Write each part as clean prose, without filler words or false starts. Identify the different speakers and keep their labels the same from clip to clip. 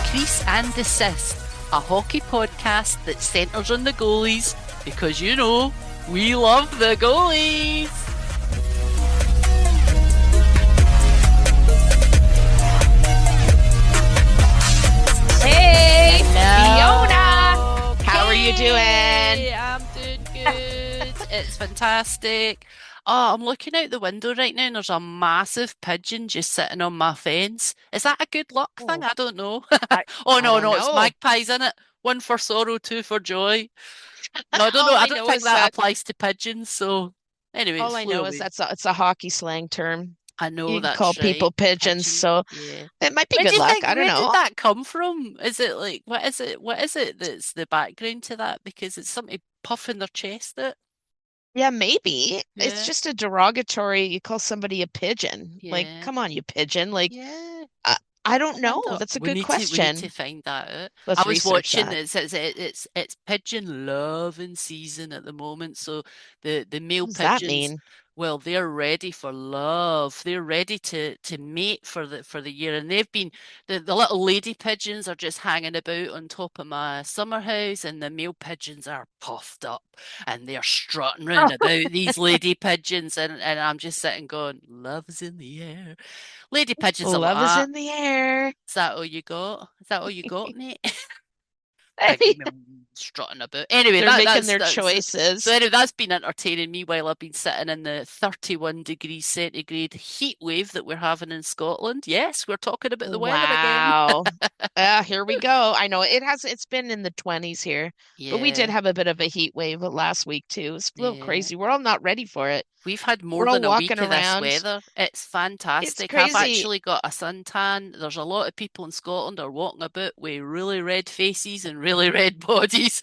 Speaker 1: Crease and Desist, a hockey podcast that centres on the goalies because we love the goalies.
Speaker 2: Hey,
Speaker 1: Hello.
Speaker 2: Fiona. How are you doing?
Speaker 1: I'm doing good. It's fantastic. Oh, I'm looking out the window right now and there's a massive pigeon just sitting on my fence. Is that a good luck thing?
Speaker 2: Oh,
Speaker 1: I don't know.
Speaker 2: I
Speaker 1: Oh
Speaker 2: I
Speaker 1: no,
Speaker 2: don't
Speaker 1: no, it's
Speaker 2: know.
Speaker 1: magpies in it. One for sorrow, two for joy. No, I don't know.
Speaker 2: All
Speaker 1: I
Speaker 2: I
Speaker 1: don't
Speaker 2: know
Speaker 1: think
Speaker 2: is
Speaker 1: that
Speaker 2: that
Speaker 1: applies to pigeons. So anyway, it
Speaker 2: all I
Speaker 1: flew
Speaker 2: know is
Speaker 1: away.
Speaker 2: that's it's a hockey slang term.
Speaker 1: I know
Speaker 2: You can call
Speaker 1: that's right.
Speaker 2: people pigeons,
Speaker 1: Pigeon.
Speaker 2: so
Speaker 1: Yeah.
Speaker 2: it might be
Speaker 1: Where do
Speaker 2: good
Speaker 1: you
Speaker 2: luck.
Speaker 1: think,
Speaker 2: I don't
Speaker 1: where did
Speaker 2: know.
Speaker 1: that come from? Is it like, what is it? What is it that's the background to that? Because it's something puffing their chest out.
Speaker 2: Yeah, maybe. It's
Speaker 1: Yeah.
Speaker 2: just a derogatory. You call somebody a pigeon. Like,
Speaker 1: Yeah.
Speaker 2: come on, you pigeon. Like,
Speaker 1: Yeah.
Speaker 2: I, I don't
Speaker 1: I
Speaker 2: know.
Speaker 1: wonder.
Speaker 2: That's a
Speaker 1: We
Speaker 2: good
Speaker 1: need to we need to
Speaker 2: question.
Speaker 1: find that out. I
Speaker 2: Let's
Speaker 1: was
Speaker 2: research
Speaker 1: watching
Speaker 2: that.
Speaker 1: it says it's pigeon loving season at the moment. So the male
Speaker 2: What does that
Speaker 1: pigeons,
Speaker 2: mean?
Speaker 1: well, they're ready for love. They're ready to mate for the year. And they've been the little lady pigeons are just hanging about on top of my summer house, and the male pigeons are puffed up and they're strutting round about these lady pigeons, and I'm just sitting going, love's in the air. Lady pigeons are like,
Speaker 2: Love is in the air.
Speaker 1: is that all you got? Is that all you got, mate? Big
Speaker 2: Hey,
Speaker 1: strutting about. Anyway,
Speaker 2: they're
Speaker 1: that
Speaker 2: making
Speaker 1: that's
Speaker 2: their
Speaker 1: that's so
Speaker 2: choices.
Speaker 1: anyway, that's been entertaining me while I've been sitting in the 31 degrees centigrade heat wave that we're having in Scotland. Yes, we're talking about the weather again.
Speaker 2: Wow. Here we go. I know it's been in the 20s here, but we did
Speaker 1: Yeah,
Speaker 2: have a bit of a heat wave last week too. It's a little
Speaker 1: yeah.
Speaker 2: crazy. We're all not ready for it.
Speaker 1: We've had more
Speaker 2: We're all
Speaker 1: than a
Speaker 2: walking
Speaker 1: week of this
Speaker 2: around.
Speaker 1: weather. It's
Speaker 2: It's
Speaker 1: fantastic. I've
Speaker 2: crazy.
Speaker 1: actually got a suntan. There's a lot of people in Scotland are walking about with really red faces and really red bodies.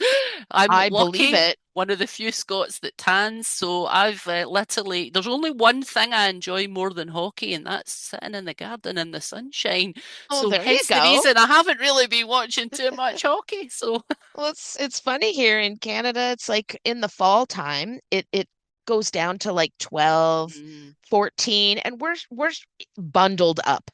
Speaker 1: I'm
Speaker 2: I believe
Speaker 1: lucky,
Speaker 2: it.
Speaker 1: one of the few Scots that tans. So I've literally, there's only one thing I enjoy more than hockey, and that's sitting in the garden in the sunshine.
Speaker 2: Oh,
Speaker 1: So
Speaker 2: there you
Speaker 1: hence the
Speaker 2: go.
Speaker 1: reason I haven't really been watching too much hockey. So
Speaker 2: Well, it's funny here in Canada. It's like in the fall time, it goes down to like 12,
Speaker 1: mm,
Speaker 2: 14, and we're bundled up.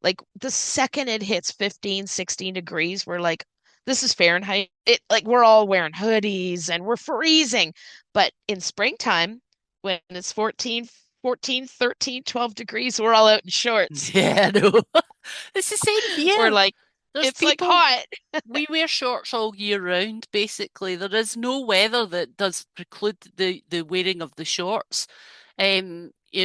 Speaker 2: Like the second it hits 15, 16 degrees, we're like, this is Fahrenheit. It like we're all wearing hoodies and we're freezing. But in springtime, when it's 14, 13, 12 degrees, we're all out in shorts.
Speaker 1: yeah, no, it's the same
Speaker 2: We're
Speaker 1: here.
Speaker 2: like,
Speaker 1: There's
Speaker 2: it's like
Speaker 1: people.
Speaker 2: hot.
Speaker 1: We wear shorts all year round, basically. There is no weather that does preclude the wearing of the shorts.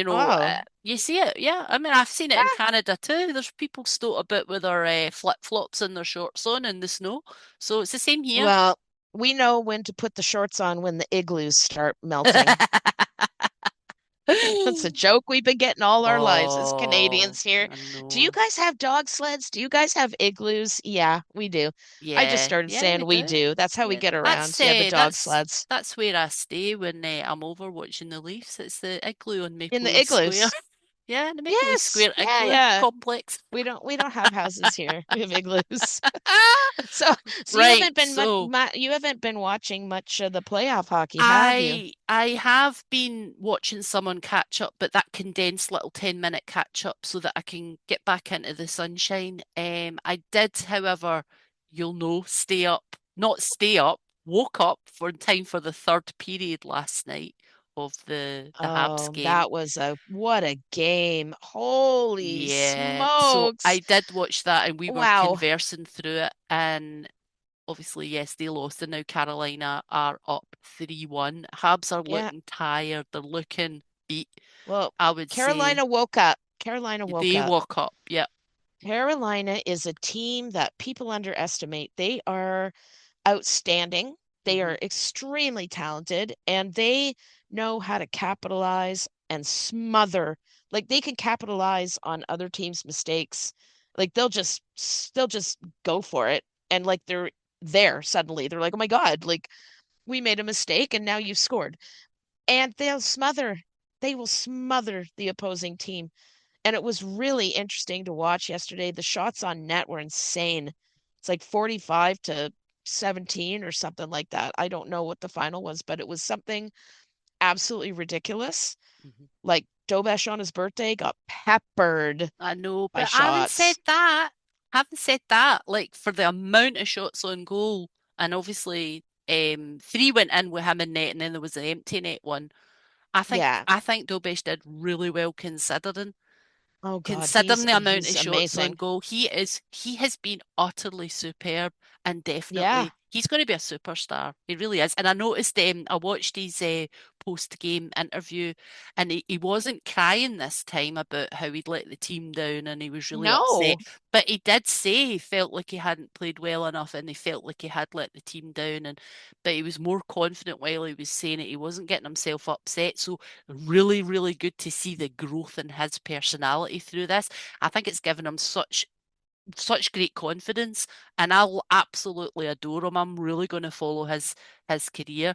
Speaker 2: Oh,
Speaker 1: You see it, yeah. I mean, I've seen it in
Speaker 2: ah,
Speaker 1: Canada too. There's people stoat about with their flip-flops and their shorts on in the snow. So it's the same here.
Speaker 2: well, we know when to put the shorts on when the igloos start melting. It's a joke we've been getting all our lives as
Speaker 1: Oh,
Speaker 2: Canadians here.
Speaker 1: I
Speaker 2: Do you
Speaker 1: know.
Speaker 2: guys have dog sleds? Do you guys have igloos? Yeah, we do. I just
Speaker 1: Yeah,
Speaker 2: started
Speaker 1: yeah, we
Speaker 2: saying we
Speaker 1: do.
Speaker 2: do. That's how we
Speaker 1: Yeah,
Speaker 2: get around.
Speaker 1: that's
Speaker 2: Yeah, the
Speaker 1: uh,
Speaker 2: dog
Speaker 1: that's
Speaker 2: sleds
Speaker 1: that's where I stay when I'm over watching the Leafs. It's the igloo on
Speaker 2: in
Speaker 1: Maple
Speaker 2: the
Speaker 1: Leaf Square.
Speaker 2: igloos.
Speaker 1: Yeah, the Maple Leaf
Speaker 2: Yes.
Speaker 1: Square
Speaker 2: Yeah,
Speaker 1: igloo
Speaker 2: yeah.
Speaker 1: complex.
Speaker 2: We don't have houses here. We have igloos. So so you
Speaker 1: Right,
Speaker 2: haven't been
Speaker 1: so
Speaker 2: you haven't been watching much of the playoff hockey, have you?
Speaker 1: I have been watching someone catch up, but that condensed little 10-minute catch up so that I can get back into the sunshine. I did, however, stay up, not stay up, woke up for time for the third period last night of the Habs
Speaker 2: Oh,
Speaker 1: game.
Speaker 2: that was a what a game. Holy
Speaker 1: Yeah, so I
Speaker 2: smokes.
Speaker 1: did watch that and we were
Speaker 2: Wow.
Speaker 1: conversing through it, and obviously, yes, they lost, and now Carolina are up 3-1. Habs are
Speaker 2: Yeah.
Speaker 1: looking tired. They're looking beat.
Speaker 2: Well,
Speaker 1: I would say
Speaker 2: Carolina woke up. Carolina woke
Speaker 1: they
Speaker 2: up.
Speaker 1: woke up. Yep.
Speaker 2: Carolina is a team that people underestimate. They are outstanding. They
Speaker 1: Hmm.
Speaker 2: are extremely talented and they know how to capitalize and smother. Like they can capitalize on other teams' mistakes. Like they'll just go for it and like they're there suddenly. They're like, "Oh my God, like we made a mistake and now you've scored." And they will smother the opposing team. And it was really interesting to watch yesterday. The shots on net were insane. It's like 45 to 17 or something like that. I don't know what the final was, but it was something absolutely ridiculous.
Speaker 1: Hmm.
Speaker 2: Like Dobesh on his birthday got peppered
Speaker 1: I know,
Speaker 2: by
Speaker 1: but having said
Speaker 2: shots.
Speaker 1: that, Having said that, like for the amount of shots on goal, and obviously three went in with him in net, and then there was the empty net one. I think
Speaker 2: Yeah.
Speaker 1: I think Dobish did really well
Speaker 2: Oh God,
Speaker 1: considering the amount
Speaker 2: he's
Speaker 1: of shots on
Speaker 2: amazing.
Speaker 1: goal. He has been utterly superb and
Speaker 2: Yeah.
Speaker 1: definitely he's going to be a superstar. He really is. And I noticed I watched his post-game interview and he wasn't crying this time about how he'd let the team down and he was really upset.
Speaker 2: No.
Speaker 1: But he did say he felt like he hadn't played well enough and he felt like he had let the team down and but he was more confident while he was saying it. He wasn't getting himself upset. So really, really good to see the growth in his personality through this. I think it's given him such great confidence, and I'll absolutely adore him. I'm really going to follow his career.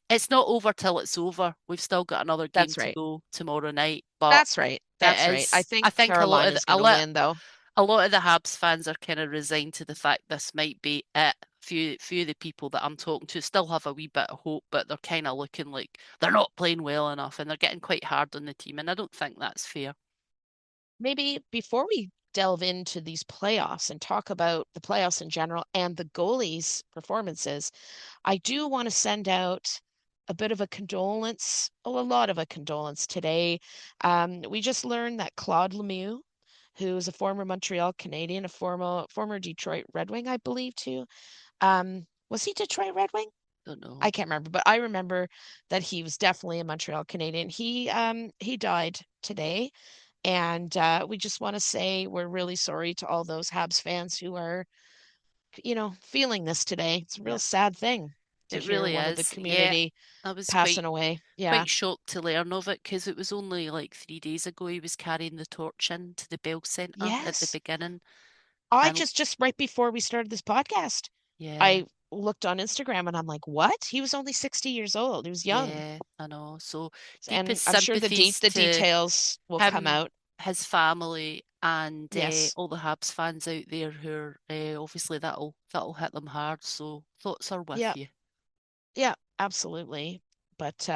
Speaker 1: It's not over till it's over. We've still got another game
Speaker 2: That's
Speaker 1: to
Speaker 2: right.
Speaker 1: go tomorrow night, but
Speaker 2: That's right. That's
Speaker 1: it
Speaker 2: right. I
Speaker 1: is. I
Speaker 2: think
Speaker 1: think
Speaker 2: Carolina's going to win though.
Speaker 1: a lot of the Habs fans are kind of resigned to the fact this might be it. Few of the people that I'm talking to still have a wee bit of hope, but they're kind of looking like they're not playing well enough and they're getting quite hard on the team, and I don't think that's fair.
Speaker 2: Maybe before we delve into these playoffs and talk about the playoffs in general and the goalies' performances, I do want to send out a bit of a condolence, oh, a lot of a condolence today. We just learned that Claude Lemieux, who is a former Montreal Canadian, a former Detroit Red Wing, I believe too. Was he Detroit Red Wing?
Speaker 1: Don't
Speaker 2: I
Speaker 1: know.
Speaker 2: can't remember, but I remember that he was definitely a Montreal Canadian. He died today, and we just want to say we're really sorry to all those Habs fans who are, feeling this today. It's a real
Speaker 1: Yeah,
Speaker 2: sad thing to
Speaker 1: it
Speaker 2: hear
Speaker 1: really
Speaker 2: one of the
Speaker 1: is. Yeah,
Speaker 2: community
Speaker 1: I was
Speaker 2: passing away. Yeah.
Speaker 1: quite shocked to learn of it because it was only like 3 days ago he was carrying the torch into the Bell Centre at the
Speaker 2: Yes.
Speaker 1: beginning.
Speaker 2: I
Speaker 1: And
Speaker 2: just right before we started this podcast,
Speaker 1: yeah,
Speaker 2: I looked on Instagram and I'm like, what? He was only 60 years old. He was young.
Speaker 1: yeah, I know. So
Speaker 2: And
Speaker 1: deepest
Speaker 2: I'm sure
Speaker 1: sympathies
Speaker 2: the
Speaker 1: to
Speaker 2: details will come
Speaker 1: him,
Speaker 2: out.
Speaker 1: his family, and
Speaker 2: Yes.
Speaker 1: all the Habs fans out there who are obviously that'll hit them hard. So thoughts are with
Speaker 2: Yeah.
Speaker 1: you.
Speaker 2: Yeah, absolutely. But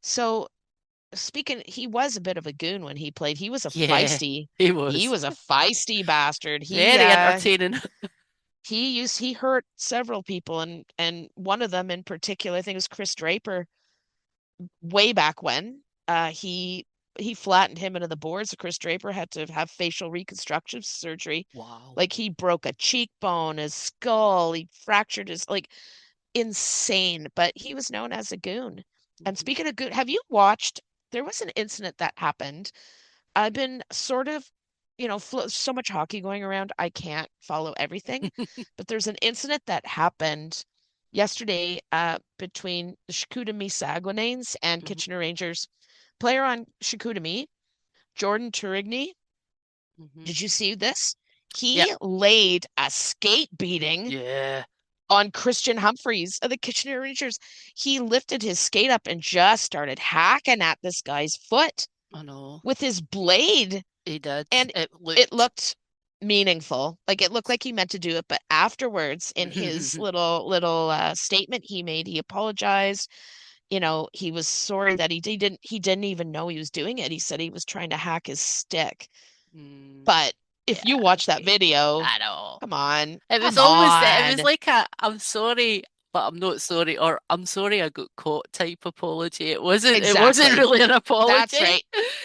Speaker 2: so speaking, he was a bit of a goon when he played.
Speaker 1: Yeah, he
Speaker 2: He
Speaker 1: was
Speaker 2: was a feisty bastard.
Speaker 1: very entertaining.
Speaker 2: He hurt several people and one of them in particular, I think it was Chris Draper way back when. He flattened him into the boards. So Chris Draper had to have facial reconstruction surgery.
Speaker 1: Wow.
Speaker 2: Like he broke a cheekbone, his skull, he fractured his like insane, but he was known as a goon. And
Speaker 1: Mhm.
Speaker 2: speaking of goon, have you watched? There was an incident that happened. I've been sort of, so much hockey going around, I can't follow everything. But there's an incident that happened yesterday between the Chicoutimi Saguenayens and
Speaker 1: Mhm.
Speaker 2: Kitchener Rangers. Player on Chicoutimi, Jordan Turigny.
Speaker 1: Mhm.
Speaker 2: Did you see this?
Speaker 1: Yep.
Speaker 2: He laid a skate beating
Speaker 1: Yeah,
Speaker 2: on Christian Humphreys of the Kitchener Rangers. He lifted his skate up and just started hacking at this guy's foot
Speaker 1: I know.
Speaker 2: with his blade.
Speaker 1: He did.
Speaker 2: And
Speaker 1: It
Speaker 2: it
Speaker 1: looked.
Speaker 2: looked meaningful. Like it looked like he meant to do it, but afterwards in his little statement he made, he apologized. He was sorry that he didn't even know he was doing it. He said he was trying to hack his stick.
Speaker 1: Mm,
Speaker 2: But
Speaker 1: yeah,
Speaker 2: if you watch that
Speaker 1: okay.
Speaker 2: video,
Speaker 1: I know.
Speaker 2: come on.
Speaker 1: It was
Speaker 2: Come
Speaker 1: almost, it was
Speaker 2: on.
Speaker 1: like a, I'm sorry, but I'm not sorry, or I'm sorry I got caught type apology. It wasn't
Speaker 2: Exactly.
Speaker 1: really an
Speaker 2: That's
Speaker 1: apology.
Speaker 2: right.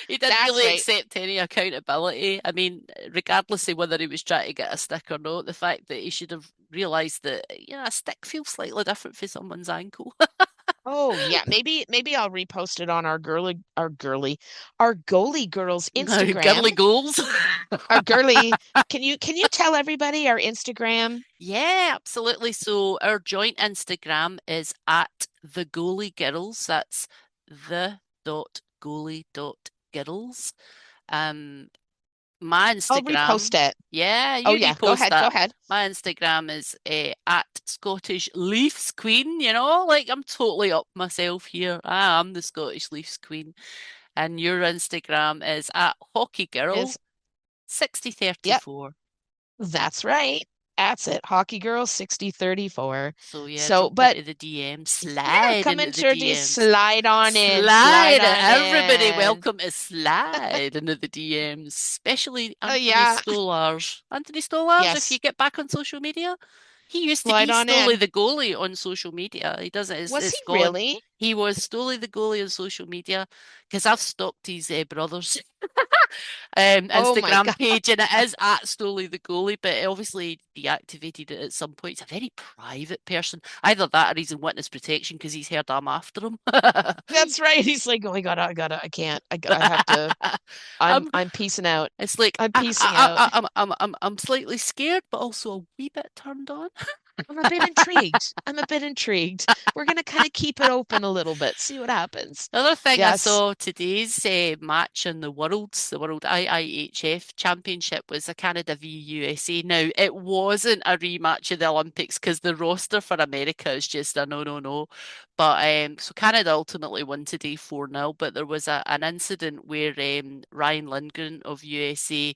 Speaker 1: He didn't
Speaker 2: That's
Speaker 1: really
Speaker 2: right.
Speaker 1: accept any accountability. I mean, regardless of whether he was trying to get a stick or not, the fact that he should have realised that, a stick feels slightly different for someone's ankle.
Speaker 2: Oh yeah, maybe I'll repost it on our goalie girls
Speaker 1: Girly
Speaker 2: Instagram.
Speaker 1: goals.
Speaker 2: Our girly, can you tell everybody our Instagram
Speaker 1: Yeah, absolutely. So our joint Instagram is at the Goalie Girls. That's the dot goalie dot girls. Um, my
Speaker 2: I'll
Speaker 1: Instagram,
Speaker 2: repost it.
Speaker 1: yeah,
Speaker 2: Oh
Speaker 1: you
Speaker 2: yeah, go
Speaker 1: repost
Speaker 2: ahead, go
Speaker 1: that.
Speaker 2: ahead.
Speaker 1: My Instagram is at Scottish Leafs Queen. Like I'm totally up myself here. I am the Scottish Leafs Queen. And your Instagram is at Hockey Girl
Speaker 2: Is Yep,
Speaker 1: 6034.
Speaker 2: that's right. That's it. Hockey girl 60-34.
Speaker 1: So yeah,
Speaker 2: So,
Speaker 1: jump
Speaker 2: but
Speaker 1: into the DMs,
Speaker 2: yeah,
Speaker 1: slide
Speaker 2: come
Speaker 1: into the
Speaker 2: into the
Speaker 1: DMs,
Speaker 2: slide on in, slide
Speaker 1: slide.
Speaker 2: on
Speaker 1: Everybody,
Speaker 2: in.
Speaker 1: welcome to slide into the DMs, especially
Speaker 2: Oh
Speaker 1: Anthony
Speaker 2: yeah.
Speaker 1: Stolars. Anthony Stolars, if you
Speaker 2: Yes.
Speaker 1: get back on social media, he used to
Speaker 2: Slide
Speaker 1: be
Speaker 2: on
Speaker 1: Stoley
Speaker 2: in.
Speaker 1: the goalie on social media. He doesn't.
Speaker 2: Was he
Speaker 1: It's gone.
Speaker 2: really?
Speaker 1: He was Stoley the goalie on social media because I've stalked his brothers.
Speaker 2: Oh my
Speaker 1: Instagram
Speaker 2: God.
Speaker 1: page, and it is at Stoley the goalie, but it obviously deactivated it at some point. He's a very private person. Either that or he's in witness protection because he's heard I'm after him.
Speaker 2: That's right. He's like, oh my God, I can't. I have to.
Speaker 1: I'm,
Speaker 2: I'm peacing out.
Speaker 1: it's like
Speaker 2: I'm peacing out.
Speaker 1: I'm slightly scared, but also a wee bit turned on.
Speaker 2: I'm a bit intrigued. I'm a bit intrigued. We're gonna kind of keep it open a little bit, see what happens.
Speaker 1: The other thing I
Speaker 2: Yes.
Speaker 1: saw today's match in the World IIHF Championship was a Canada v USA. Now, it wasn't a rematch of the Olympics because the roster for America is just a no, no, no. But so Canada ultimately won today 4-0, but there was an incident where Ryan Lindgren of USA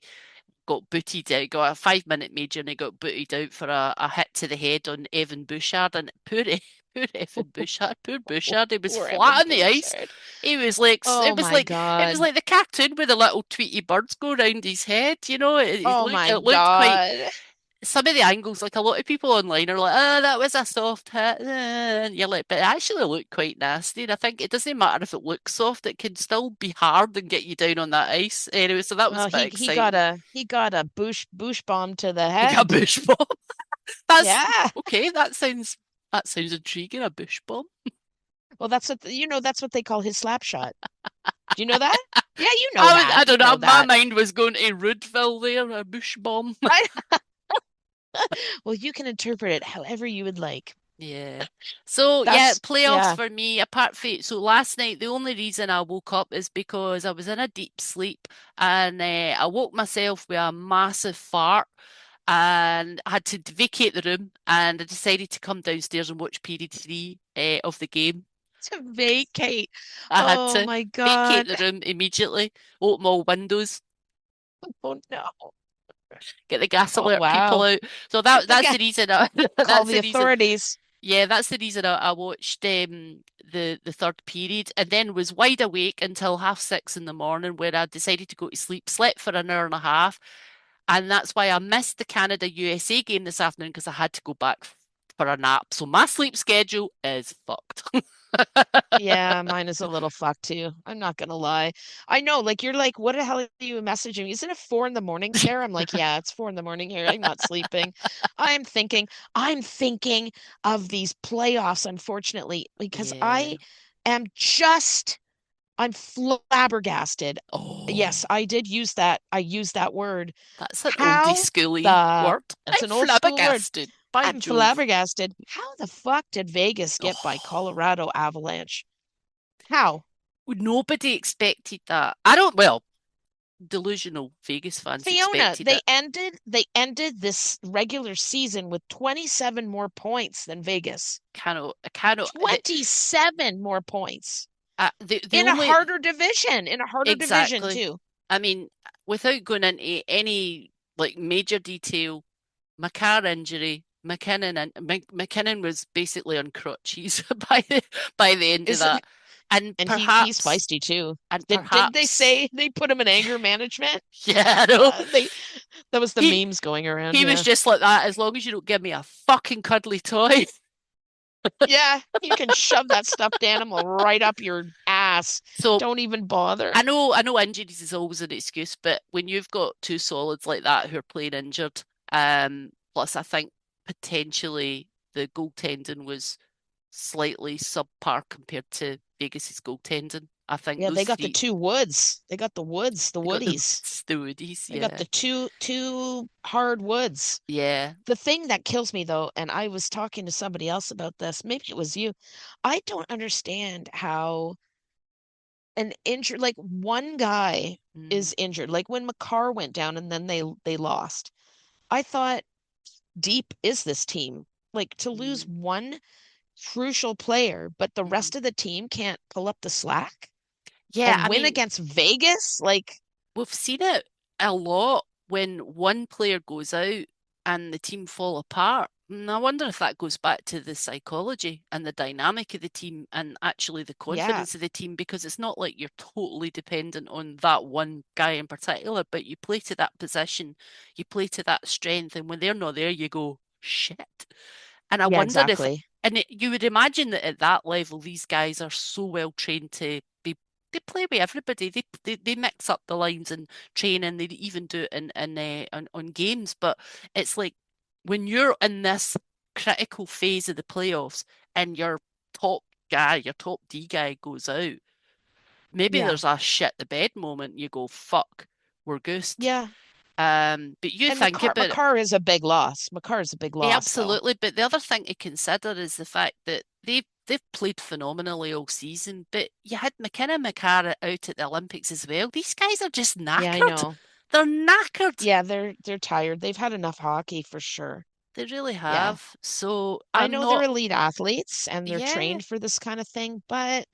Speaker 1: got booted out, got a 5 minute major, and he got booted out for a hit to the head on Evan Bouchard. And poor Evan Bouchard, poor Bouchard, he was
Speaker 2: Poor Evan
Speaker 1: flat on the ice.
Speaker 2: Bouchard.
Speaker 1: He was like,
Speaker 2: Oh my
Speaker 1: it was
Speaker 2: God.
Speaker 1: like the cartoon with the little Tweety birds go around his head. You know,
Speaker 2: Oh my
Speaker 1: it looked quite.
Speaker 2: God.
Speaker 1: Some of the angles, like a lot of people online are like, oh, that was a soft hit. And you're like, but it actually looked quite nasty. And I think it doesn't matter if it looks soft, it can still be hard and get you down on that ice. Anyway, so that was
Speaker 2: Well,
Speaker 1: a bit
Speaker 2: he got
Speaker 1: exciting.
Speaker 2: a bush bomb to the
Speaker 1: He got a
Speaker 2: head.
Speaker 1: bush bomb. That's
Speaker 2: Yeah.
Speaker 1: okay. That sounds intriguing. A bush bomb.
Speaker 2: Well, that's what they call his slap shot. Do you know that? Yeah, you know that.
Speaker 1: I
Speaker 2: You
Speaker 1: don't know.
Speaker 2: know
Speaker 1: My
Speaker 2: that.
Speaker 1: mind was going to Rudeville there, a bush bomb.
Speaker 2: I, well, you can interpret it however you would like.
Speaker 1: Yeah. So yeah,
Speaker 2: That's
Speaker 1: playoffs
Speaker 2: yeah.
Speaker 1: for me. Apart from so last night, the only reason I woke up is because I was in a deep sleep and I woke myself with a massive fart and I had to vacate the room and I decided to come downstairs and watch period three of the game.
Speaker 2: To vacate.
Speaker 1: I had
Speaker 2: Oh
Speaker 1: to
Speaker 2: my
Speaker 1: vacate
Speaker 2: God.
Speaker 1: the room immediately, open all windows,
Speaker 2: Oh no.
Speaker 1: get the gas
Speaker 2: Oh
Speaker 1: alert people
Speaker 2: wow.
Speaker 1: out. So
Speaker 2: Get the
Speaker 1: that's
Speaker 2: guy.
Speaker 1: the reason.
Speaker 2: Call
Speaker 1: That's
Speaker 2: the
Speaker 1: the reason.
Speaker 2: authorities.
Speaker 1: Yeah, that's the reason I watched the third period and then was wide awake until 6:30 in the morning where I decided to go to sleep, slept for an hour and a half, and that's why I missed the Canada USA game this afternoon because I had to go back for a nap. So my sleep schedule is fucked.
Speaker 2: Yeah, mine is a little fucked too. I'm not gonna lie. I know, like you're like, what the hell are you messaging me? Isn't it 4 in the morning, Sarah? I'm like, yeah, it's 4 in the morning here. I'm not sleeping. I'm thinking, I'm thinking of these playoffs, unfortunately, because
Speaker 1: Yeah.
Speaker 2: I'm flabbergasted. Yes,
Speaker 1: Oh,
Speaker 2: I did use that. I used that word.
Speaker 1: that's an oldie
Speaker 2: How
Speaker 1: schooly
Speaker 2: the,
Speaker 1: word.
Speaker 2: it's
Speaker 1: I'm
Speaker 2: an old school word.
Speaker 1: flabbergasted. By
Speaker 2: I'm
Speaker 1: Jove.
Speaker 2: flabbergasted. How the fuck did Vegas get by
Speaker 1: Oh,
Speaker 2: Colorado Avalanche? How?
Speaker 1: nobody expected that. I don't, well, delusional Vegas fans
Speaker 2: Fiona,
Speaker 1: expected it.
Speaker 2: they ended this regular season with 27 more points than Vegas.
Speaker 1: I cannot.
Speaker 2: 27 more points
Speaker 1: The only
Speaker 2: in a harder division
Speaker 1: exactly.
Speaker 2: too.
Speaker 1: I mean, without going into any like major detail, my car injury, McKinnon was basically on crutches by the end of
Speaker 2: Is
Speaker 1: that, and
Speaker 2: and he's
Speaker 1: perhaps
Speaker 2: feisty too.
Speaker 1: and
Speaker 2: Did they
Speaker 1: perhaps
Speaker 2: say they put him in anger management?
Speaker 1: yeah, no,
Speaker 2: They that was the
Speaker 1: he
Speaker 2: memes going around,
Speaker 1: he was
Speaker 2: yeah.
Speaker 1: just like that. As long as you don't give me a fucking cuddly toy.
Speaker 2: Yeah, you can shove that stuffed animal right up your ass.
Speaker 1: So
Speaker 2: Don't even bother.
Speaker 1: I know injuries is always an excuse, but when you've got two solids like that who are playing injured, plus I think potentially the goaltending was slightly subpar compared to Vegas's goaltending. I think
Speaker 2: Yeah, they
Speaker 1: those
Speaker 2: got the
Speaker 1: three,
Speaker 2: two woods. They got the woods, the
Speaker 1: they got
Speaker 2: woodies.
Speaker 1: the Woodies,
Speaker 2: They got
Speaker 1: yeah,
Speaker 2: the two hard woods.
Speaker 1: yeah,
Speaker 2: The thing that kills me though, and I was talking to somebody else about this, maybe it was you. I don't understand how an injured like one guy
Speaker 1: mm,
Speaker 2: is injured. Like when McCarr went down and then they lost. I thought deep is this team. Like to lose
Speaker 1: mm,
Speaker 2: one crucial player, but the
Speaker 1: mm.
Speaker 2: rest of the team can't pull up the slack
Speaker 1: Yeah.
Speaker 2: and
Speaker 1: I
Speaker 2: win
Speaker 1: mean,
Speaker 2: against Vegas? Like,
Speaker 1: we've seen it a lot when one player goes out. and the team fall apart. And I wonder if that goes back to the psychology and the dynamic of the team and actually the
Speaker 2: Yeah,
Speaker 1: confidence of the team, because it's not like you're totally dependent on that one guy in particular, but you play to that position, you play to that strength, and when they're not there, you go, shit. And I
Speaker 2: yeah,
Speaker 1: wonder if,
Speaker 2: exactly.
Speaker 1: you would imagine that at that level, these guys are so well trained to be, they play with everybody. They mix up the lines in training. They even do it on games. But it's like when you're in this critical phase of the playoffs and your top guy, your top D guy goes out, maybe
Speaker 2: Yeah.
Speaker 1: there's a shit the bed moment. You go, fuck, we're goosed.
Speaker 2: Yeah.
Speaker 1: But you
Speaker 2: And
Speaker 1: think
Speaker 2: Makar
Speaker 1: about it.
Speaker 2: Makar is a big loss. Makar is a big
Speaker 1: Yeah,
Speaker 2: loss though.
Speaker 1: absolutely. But the other thing to consider is the fact that they've played phenomenally all season. But you had McKinnon and McCarra out at the Olympics as well. These guys are just
Speaker 2: Yeah, I
Speaker 1: knackered.
Speaker 2: know.
Speaker 1: They're knackered.
Speaker 2: Yeah, they're tired. They've had enough hockey for sure.
Speaker 1: They really
Speaker 2: Yeah.
Speaker 1: have. So
Speaker 2: I
Speaker 1: I'm
Speaker 2: know they're
Speaker 1: not,
Speaker 2: elite athletes and they're
Speaker 1: yeah,
Speaker 2: trained for this kind of thing, but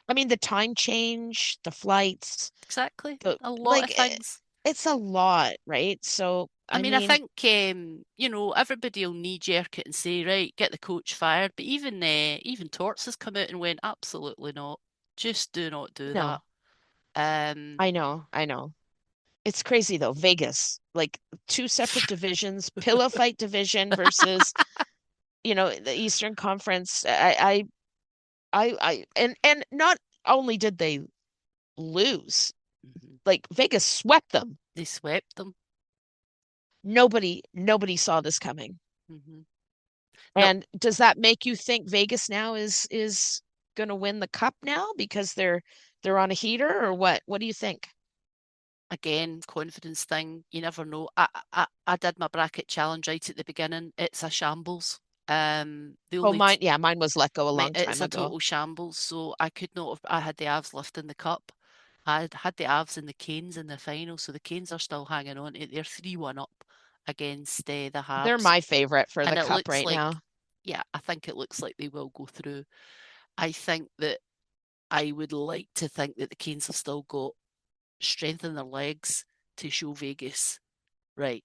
Speaker 2: I mean the time change, the flights,
Speaker 1: exactly.
Speaker 2: the
Speaker 1: A lot of
Speaker 2: like
Speaker 1: things.
Speaker 2: it's a lot, right? So,
Speaker 1: I
Speaker 2: I
Speaker 1: mean, I
Speaker 2: mean,
Speaker 1: think everybody will knee jerk it and say, right, get the coach fired. But even Torts has come out and went, absolutely not. Just do not do that.
Speaker 2: no.
Speaker 1: Um,
Speaker 2: I know. I know. It's crazy though. Vegas, like two separate divisions, pillow fight division versus, the Eastern Conference. And not only did they lose,
Speaker 1: Mhm.
Speaker 2: like Vegas swept them.
Speaker 1: They swept them.
Speaker 2: Nobody saw this coming.
Speaker 1: Hmm. No,
Speaker 2: And does that make you think Vegas now is going to win the cup now because they're on a heater or what? What do you think?
Speaker 1: again, confidence thing. You never know. I did my bracket challenge right at the beginning. It's a shambles. The
Speaker 2: Oh,
Speaker 1: only
Speaker 2: mine, yeah, mine was let go a long
Speaker 1: it's
Speaker 2: time
Speaker 1: a
Speaker 2: ago.
Speaker 1: total shambles. So I could not have. I had the Avs lifting the cup. I had the Avs and the Canes in the final, so the Canes are still hanging on. They're 3-1 up against the
Speaker 2: They're
Speaker 1: Habs,
Speaker 2: my favorite for the
Speaker 1: and it
Speaker 2: cup
Speaker 1: looks
Speaker 2: right
Speaker 1: like,
Speaker 2: now.
Speaker 1: yeah, I think it looks like they will go through. I think that I would like to think that the Canes have still got strength in their legs to show Vegas, right?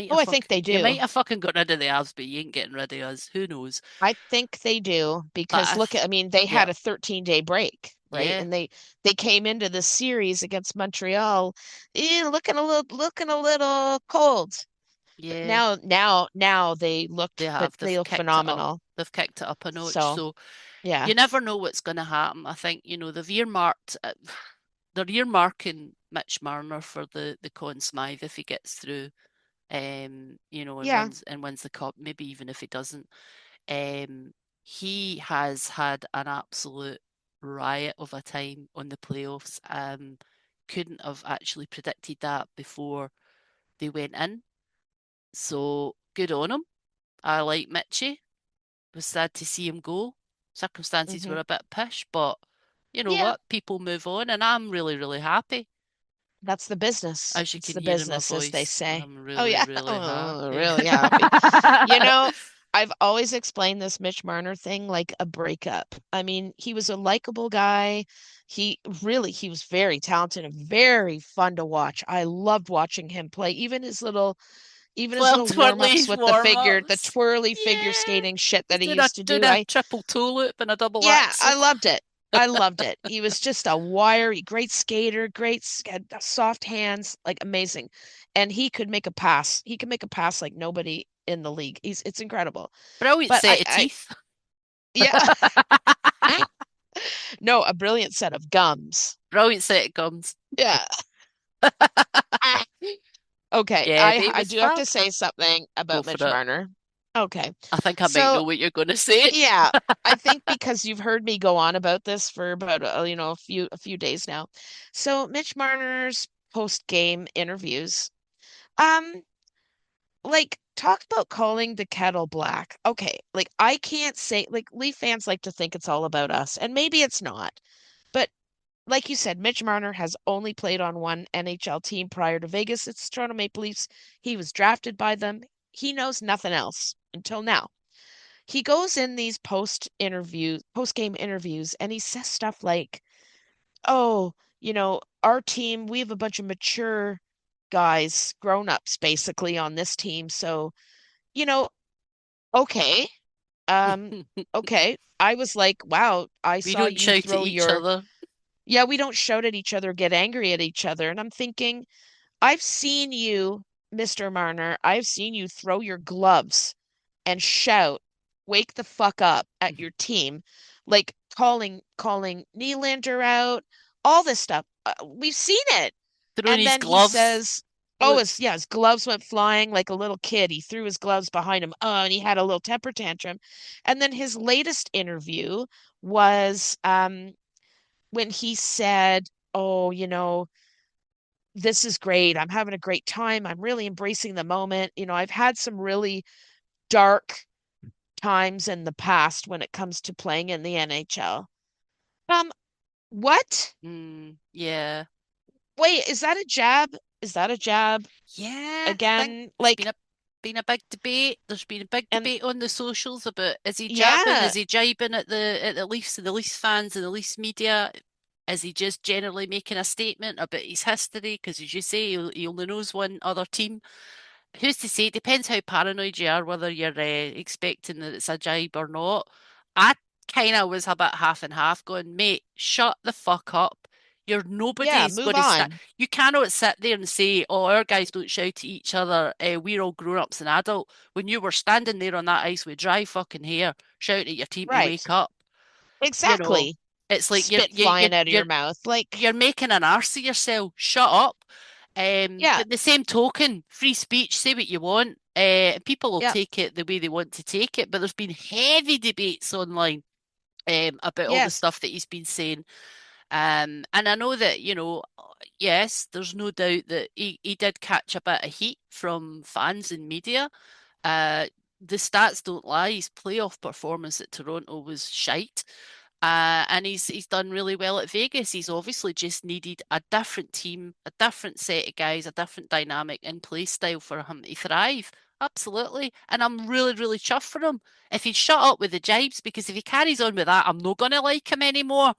Speaker 2: Oh, I think they
Speaker 1: You might
Speaker 2: do.
Speaker 1: have fucking got rid of the Avs, but you ain't getting rid of us. Who knows?
Speaker 2: I think they do
Speaker 1: But
Speaker 2: because look at, I mean, they
Speaker 1: yeah,
Speaker 2: had a 13-day break, right?
Speaker 1: yeah,
Speaker 2: And they came into the series against Montreal, looking a little cold. But
Speaker 1: yeah.
Speaker 2: now
Speaker 1: They
Speaker 2: but
Speaker 1: have.
Speaker 2: they
Speaker 1: They've
Speaker 2: look
Speaker 1: kicked it up.
Speaker 2: phenomenal.
Speaker 1: They've kicked it up a notch.
Speaker 2: So,
Speaker 1: So
Speaker 2: yeah.
Speaker 1: you never know what's going to happen. I think they've earmarked. They're earmarking Mitch Marner for the Conn Smythe if he gets through. And
Speaker 2: Yeah.
Speaker 1: wins the cup. Maybe even if he doesn't. Um, he has had an absolute riot of a time on the playoffs. Couldn't have actually predicted that before they went in. So good on him. I like Mitchie. Was sad to see him go. Circumstances
Speaker 2: Hmm.
Speaker 1: were a bit pish, but you know
Speaker 2: Yeah.
Speaker 1: what? People move on, and I'm really, really happy.
Speaker 2: That's the business.
Speaker 1: As you
Speaker 2: It's
Speaker 1: can
Speaker 2: the
Speaker 1: hear in my
Speaker 2: business, as they
Speaker 1: voice,
Speaker 2: say.
Speaker 1: I'm
Speaker 2: Oh
Speaker 1: really,
Speaker 2: yeah.
Speaker 1: really
Speaker 2: Oh,
Speaker 1: happy.
Speaker 2: really happy. You know, I've always explained this Mitch Marner thing like a breakup. I mean, he was a likable guy. He was very talented and very fun to watch. I loved watching him play. Even his
Speaker 1: Little
Speaker 2: little warm-ups
Speaker 1: twirly
Speaker 2: with
Speaker 1: warm
Speaker 2: the
Speaker 1: ups.
Speaker 2: twirly figure
Speaker 1: Yeah.
Speaker 2: skating shit
Speaker 1: He's
Speaker 2: that he
Speaker 1: doing a
Speaker 2: used to
Speaker 1: doing
Speaker 2: do.
Speaker 1: a triple toe loop and a double
Speaker 2: Yeah, I
Speaker 1: axle.
Speaker 2: loved it. I loved it. He was just a wiry, great skater, had soft hands, like amazing. And he could make a pass. He could make a pass like nobody in the league. It's incredible.
Speaker 1: Brilliant
Speaker 2: But
Speaker 1: set of teeth.
Speaker 2: yeah, no, a brilliant set of gums.
Speaker 1: Brilliant set of gums.
Speaker 2: Yeah. Okay,
Speaker 1: Yeah,
Speaker 2: I
Speaker 1: they
Speaker 2: I
Speaker 1: was
Speaker 2: do have
Speaker 1: fab.
Speaker 2: to say something
Speaker 1: Go
Speaker 2: about
Speaker 1: for
Speaker 2: Mitch
Speaker 1: it.
Speaker 2: Marner. Okay.
Speaker 1: I think I might
Speaker 2: So,
Speaker 1: know what you're going to say.
Speaker 2: yeah, I think because you've heard me go on about this for about a few days now. So Mitch Marner's post-game interviews, um, like talk about calling the kettle black. Okay, like I can't say like Leaf fans like to think it's all about us, and maybe it's not. But like you said, Mitch Marner has only played on one NHL team prior to Vegas. It's Toronto Maple Leafs. He was drafted by them. He knows nothing else until now. He goes in these post-game interviews, and he says stuff like, "Oh, our team, we have a bunch of mature guys, grown-ups basically on this team. So, you know, okay. Um, okay. I was like, wow, I
Speaker 1: We
Speaker 2: saw
Speaker 1: don't
Speaker 2: you
Speaker 1: shout at
Speaker 2: throw
Speaker 1: each
Speaker 2: your,
Speaker 1: other.
Speaker 2: yeah, we don't shout at each other, get angry at each other. And I'm thinking, I've seen you, Mr. Marner, I've seen you throw your gloves and shout, wake the fuck up at your team, like calling Nylander out, all this stuff. We've seen it.
Speaker 1: Throwing
Speaker 2: And
Speaker 1: his
Speaker 2: then he
Speaker 1: gloves.
Speaker 2: says, oh,
Speaker 1: Look,
Speaker 2: his gloves went flying like a little kid. He threw his gloves behind him. Oh, and he had a little temper tantrum. And then his latest interview was when he said, oh, this is great. I'm having a great time. I'm really embracing the moment. I've had some really dark times in the past when it comes to playing in the NHL. Um, what?
Speaker 1: yeah.
Speaker 2: Wait, is that a jab? Is that a jab
Speaker 1: Yeah, I think
Speaker 2: again?
Speaker 1: there's
Speaker 2: Like,
Speaker 1: been a big debate. There's been a big
Speaker 2: and
Speaker 1: debate on the socials about is he jabbing, is
Speaker 2: yeah,
Speaker 1: he jibing at the Leafs and the Leafs fans and the Leafs media? Is he just generally making a statement about his history? Because as you say, he only knows one other team. Who's to say? It depends how paranoid you are, whether you're expecting that it's a jibe or not. I kind of was a bit half and half going, mate, shut the fuck up. You're
Speaker 2: yeah,
Speaker 1: nobody's
Speaker 2: move
Speaker 1: going to start.
Speaker 2: on.
Speaker 1: You cannot sit there and say, oh, our guys don't shout at each other. We're all grown ups and adult. When you were standing there on that ice with dry fucking hair, shouting at your team to
Speaker 2: Right.
Speaker 1: wake up, you know,
Speaker 2: Exactly.
Speaker 1: it's like
Speaker 2: Spit flying out of your mouth.
Speaker 1: you're
Speaker 2: Like,
Speaker 1: making an arse of yourself. Shut up.
Speaker 2: yeah,
Speaker 1: But the same token, free speech, say what you want. People will
Speaker 2: yeah,
Speaker 1: take it the way they want to take it. But there's been heavy debates online about all the
Speaker 2: yes.
Speaker 1: stuff that he's been saying. And I know that, yes, there's no doubt that he did catch a bit of heat from fans and media. Uh, the stats don't lie. His playoff performance at Toronto was shite. And he's done really well at Vegas. He's obviously just needed a different team, a different set of guys, a different dynamic and play style for him to thrive. Absolutely. And I'm really, really chuffed for him. If he'd shut up with the jibes, because if he carries on with that, I'm not going to like him anymore.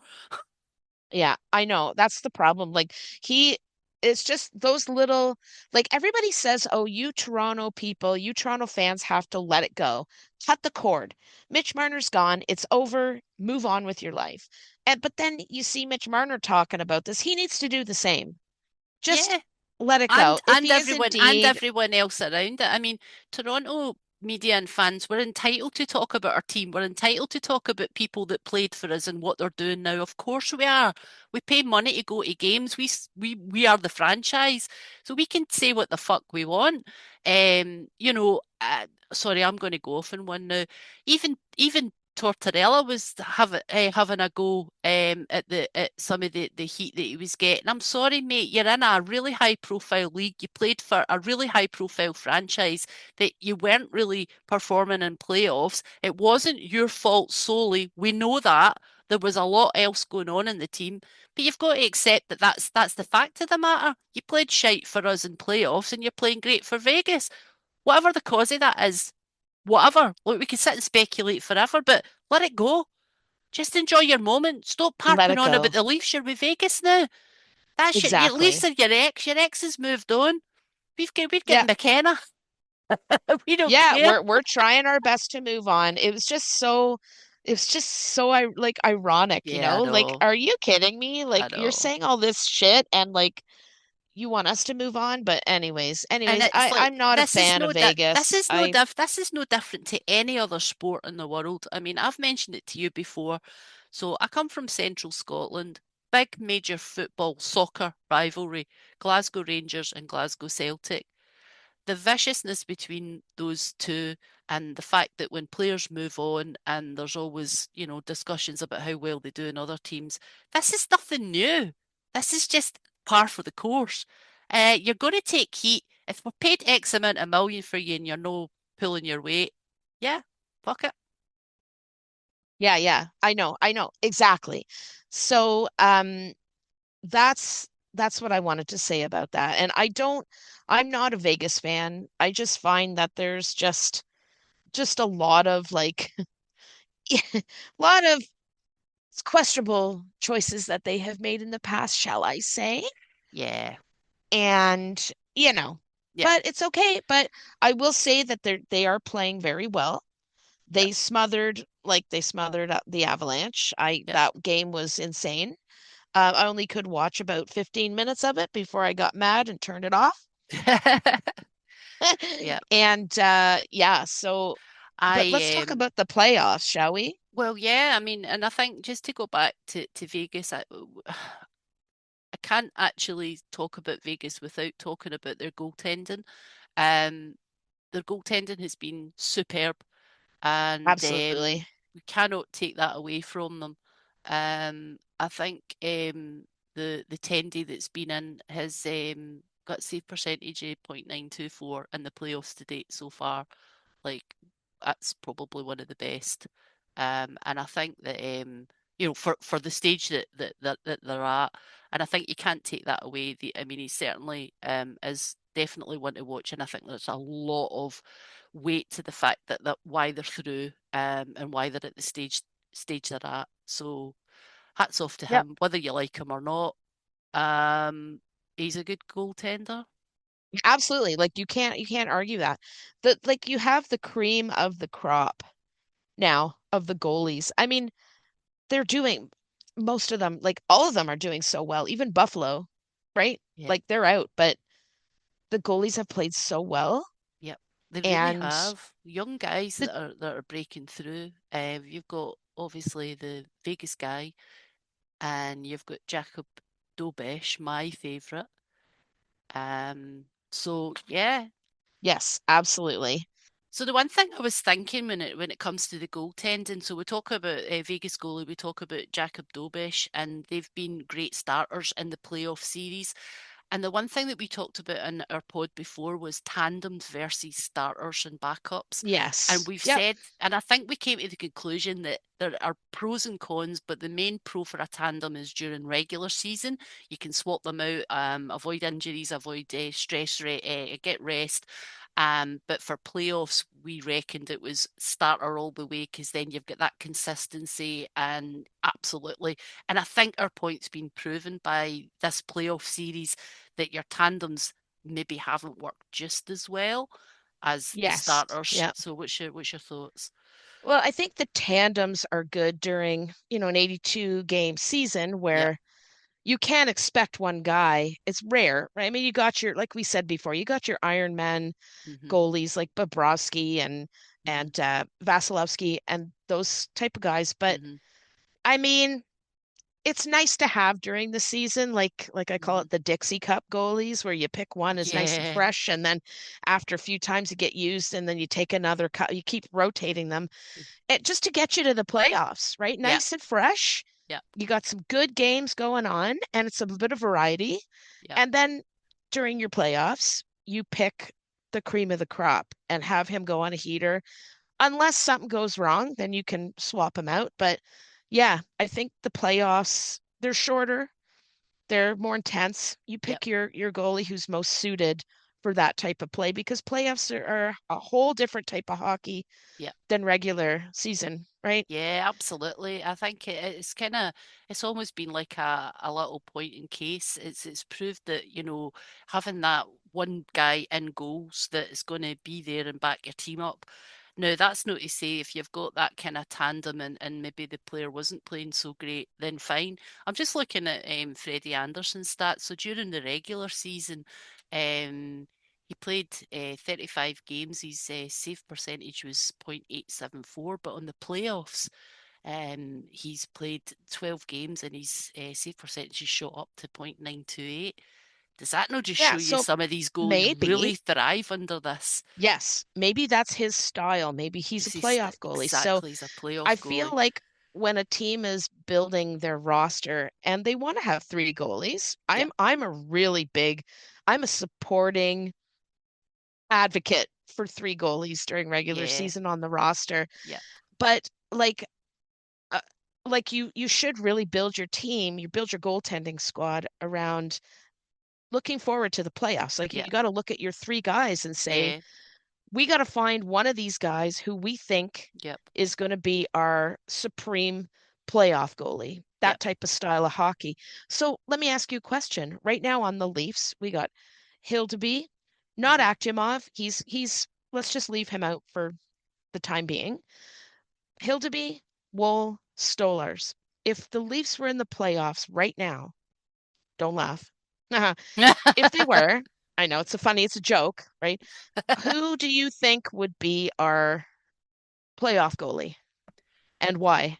Speaker 2: Yeah, I know. That's the problem. Like he it's just those little like everybody says, "Oh, you Toronto people, you Toronto fans have to let it go. Cut the cord. Mitch Marner's gone. It's over. Move on with your life." And but then you see Mitch Marner talking about this. He needs to do the same. Just
Speaker 1: Yeah.
Speaker 2: let it
Speaker 1: And
Speaker 2: go. If he is indeed,
Speaker 1: everyone else around it. I mean, Toronto media and fans, we're entitled to talk about our team. We're entitled to talk about people that played for us and what they're doing now. Of course we are. We pay money to go to games. We are the franchise, so we can say what the fuck we want. Sorry, I'm going to go off on one now. Even Tortorella was having a go at some of the heat that he was getting. I'm sorry, mate. You're in a really high profile league. You played for a really high profile franchise that you weren't really performing in playoffs. It wasn't your fault solely. We know that. There was a lot else going on in the team, but you've got to accept that that's the fact of the matter. You played shite for us in playoffs, and you're playing great for Vegas. Whatever the cause of that is, whatever. Look, we can sit and speculate forever, but let it go. Just enjoy your moment. Stop
Speaker 2: let
Speaker 1: harping
Speaker 2: it
Speaker 1: on about
Speaker 2: go.
Speaker 1: the Leafs. You're with Vegas now. That shit. Your Leafs
Speaker 2: Exactly.
Speaker 1: are your ex. Your ex has moved on. We're
Speaker 2: Yeah.
Speaker 1: getting McKenna. We don't
Speaker 2: Yeah,
Speaker 1: care.
Speaker 2: we're trying our best to move on. It was just so I like ironic,
Speaker 1: Yeah, I
Speaker 2: Like,
Speaker 1: know.
Speaker 2: are you kidding me?
Speaker 1: I
Speaker 2: Like you're
Speaker 1: know.
Speaker 2: saying all this shit and like you want us to move on, but
Speaker 1: And
Speaker 2: anyways,
Speaker 1: it's like
Speaker 2: I'm not a fan of Vegas. I
Speaker 1: this is no different to any other sport in the world. I mean, I've mentioned it to you before. So I come from central Scotland, big major football soccer rivalry, Glasgow Rangers and Glasgow Celtic. The viciousness between those two and the fact that when players move on and there's always, discussions about how well they do in other teams, this is nothing new. This is just par for the course. You're going to take heat. If we're paid X amount of million for you and you're no pulling your weight, yeah, fuck it.
Speaker 2: Yeah, I know exactly. So, that's what I wanted to say about that. And I'm not a Vegas fan. I just find that there's just a lot of like a lot of questionable choices that they have made in the past, shall I say?
Speaker 1: Yeah.
Speaker 2: And you know,
Speaker 1: Yeah.
Speaker 2: but it's okay. But I will say that they are playing very well.
Speaker 1: Yep.
Speaker 2: They smothered the Avalanche. I
Speaker 1: Yep.
Speaker 2: That game was insane. I only could watch about 15 minutes of it before I got mad and turned it off.
Speaker 1: Yeah.
Speaker 2: And yeah, so but let's
Speaker 1: I
Speaker 2: talk about the playoffs, shall we?
Speaker 1: well, yeah, I mean, and I think just to go back to Vegas, I can't actually talk about Vegas without talking about their goaltending. Um, their goaltending has been superb, and
Speaker 2: Absolutely.
Speaker 1: we cannot take that away from them. I think the Tendy that's been in has got save percentage of 0.924 in the playoffs to date so far. Like that's probably one of the best. And I think that for the stage that they're at, and I think you can't take that away. I mean, he certainly is definitely one to watch, and I think there's a lot of weight to the fact that why they're through and why they're at the stage they're at. So hats off to
Speaker 2: Yep.
Speaker 1: him, whether you like him or not. Um, he's a good goaltender.
Speaker 2: Absolutely. Like you can't argue that. You have the cream of the crop now of the goalies. I mean, they're doing most of them, like all of them are doing so well. Even Buffalo, right?
Speaker 1: Yeah,
Speaker 2: Like they're out, but the goalies have played so well.
Speaker 1: yep. They really
Speaker 2: And
Speaker 1: have young guys
Speaker 2: the
Speaker 1: that are breaking through. You've got obviously the Vegas guy, and you've got Jacob Dobesh, my favourite. So yeah.
Speaker 2: Yes, absolutely.
Speaker 1: So the one thing I was thinking when it comes to the goaltending, so we talk about Vegas goalie, we talk about Jacob Dobesh, and they've been great starters in the playoff series. And the one thing that we talked about in our pod before was tandems versus starters and backups. And
Speaker 2: Yes.
Speaker 1: we've
Speaker 2: Yep.
Speaker 1: said, and I think we came to the conclusion that there are pros and cons, but the main pro for a tandem is during regular season. You can swap them out, avoid injuries, avoid stress, get rest. But for playoffs, we reckoned it was starter all the way because then you've got that consistency and absolutely. And I think our point's been proven by this playoff series that your tandems maybe haven't worked just as well as the
Speaker 2: Yes.
Speaker 1: starters.
Speaker 2: Yep.
Speaker 1: So what's your thoughts?
Speaker 2: Well, I think the tandems are good during, an 82 game season
Speaker 1: Yep.
Speaker 2: where you can't expect one guy. It's rare, right? I mean, you got like we said before, you got your Iron Man
Speaker 1: Hmm.
Speaker 2: goalies like Bobrovsky and
Speaker 1: Hmm.
Speaker 2: Vasilevsky and those type of guys. But
Speaker 1: Hmm.
Speaker 2: I mean, it's nice to have during the season, like I call
Speaker 1: Hmm.
Speaker 2: it the Dixie Cup goalies, where you pick one is nice and
Speaker 1: Yeah.
Speaker 2: fresh, and then after a few times you get used, and then you take another cup. You keep rotating them, just to get you to the playoffs, right?
Speaker 1: Yep.
Speaker 2: Nice and fresh.
Speaker 1: Yep.
Speaker 2: You got some good games going on, and it's a bit of variety.
Speaker 1: Yep.
Speaker 2: And then during your playoffs, you pick the cream of the crop and have him go on a heater. Unless something goes wrong, then you can swap him out. But yeah, I think the playoffs, they're shorter, they're more intense. You
Speaker 1: Yep.
Speaker 2: pick your goalie who's most suited for that type of play because playoffs are a whole different type of hockey
Speaker 1: Yep.
Speaker 2: than regular season, right?
Speaker 1: Yeah, absolutely. I think it's kind of it's almost been like a little point in case. It's proved that, having that one guy in goals that is going to be there and back your team up. Now, that's not to say if you've got that kind of tandem and maybe the player wasn't playing so great, then fine. I'm just looking at Freddie Anderson's stats. So during the regular season, he played 35 games. His save percentage was 0.874, but on the playoffs, he's played 12 games and his save percentage is shot up to 0.928. Does that not just
Speaker 2: Yeah,
Speaker 1: show you
Speaker 2: so
Speaker 1: some of these goalies really
Speaker 2: maybe,
Speaker 1: thrive under this?
Speaker 2: yes, maybe that's his style. Maybe he's a
Speaker 1: Because he's
Speaker 2: playoff goalie. So
Speaker 1: exactly he's a
Speaker 2: I
Speaker 1: playoff
Speaker 2: feel
Speaker 1: goalie.
Speaker 2: like when a team is building their roster and they want to have three goalies,
Speaker 1: Yep,
Speaker 2: I'm a supporting advocate for three goalies during regular
Speaker 1: yeah,
Speaker 2: season on the roster.
Speaker 1: yep,
Speaker 2: But uh, you should really build your team, you build your goaltending squad around looking forward to the playoffs. Like you
Speaker 1: yep,
Speaker 2: got to look at your three guys and say,
Speaker 1: yeah,
Speaker 2: we got to find one of these guys who we think
Speaker 1: yep,
Speaker 2: is going to be our supreme playoff goalie, that
Speaker 1: yep.
Speaker 2: type of style of hockey. So let me ask you a question. Right now on the Leafs, we got Hildeby, not
Speaker 1: Hmm.
Speaker 2: Akimov. He's let's just leave him out for the time being. Hildeby, Wool, Stolars. If the Leafs were in the playoffs right now, don't laugh. If they were, I know it's a joke, right? Who do you think would be our playoff goalie and why?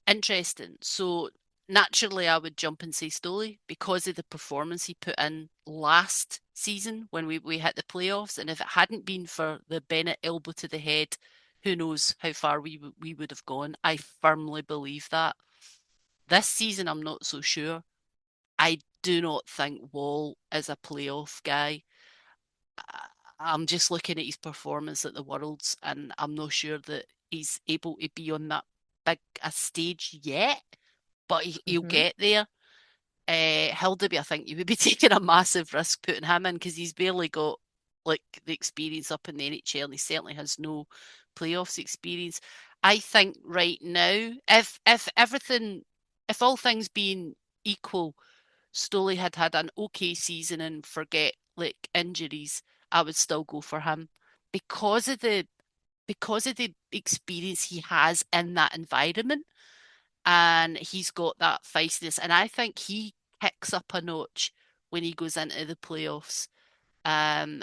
Speaker 1: Interesting. So naturally, I would jump and say Stoley because of the performance he put in last season when we hit the playoffs. And if it hadn't been for the Bennett elbow to the head, who knows how far we would have gone. I firmly believe that. This season, I'm not so sure. I do not think Wall is a playoff guy. I'm just looking at his performance at the Worlds, and I'm not sure that he's able to be on that big a stage yet, but he'll
Speaker 2: Hmm.
Speaker 1: get there. Hildeby, I think you would be taking a massive risk putting him in because he's barely got like the experience up in the NHL, and he certainly has no playoffs experience. I think right now, if all things being equal, Stoley had had an okay season and forget like injuries, I would still go for him because of the experience he has in that environment, and he's got that feistiness, and I think he kicks up a notch when he goes into the playoffs.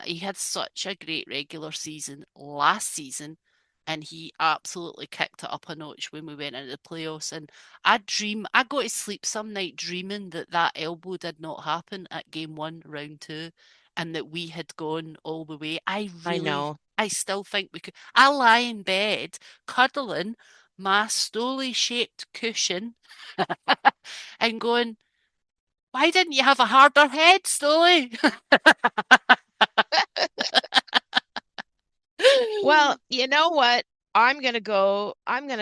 Speaker 1: He had such a great regular season last season, and he absolutely kicked it up a notch when we went into the playoffs. And I go to sleep some night dreaming that that elbow did not happen at game one, round two, and that we had gone all the way.
Speaker 2: I know.
Speaker 1: I still think we could. I lie in bed, cuddling my stoley shaped cushion and going, why didn't you have a harder head, Stoley?
Speaker 2: Well, you know what? I'm gonna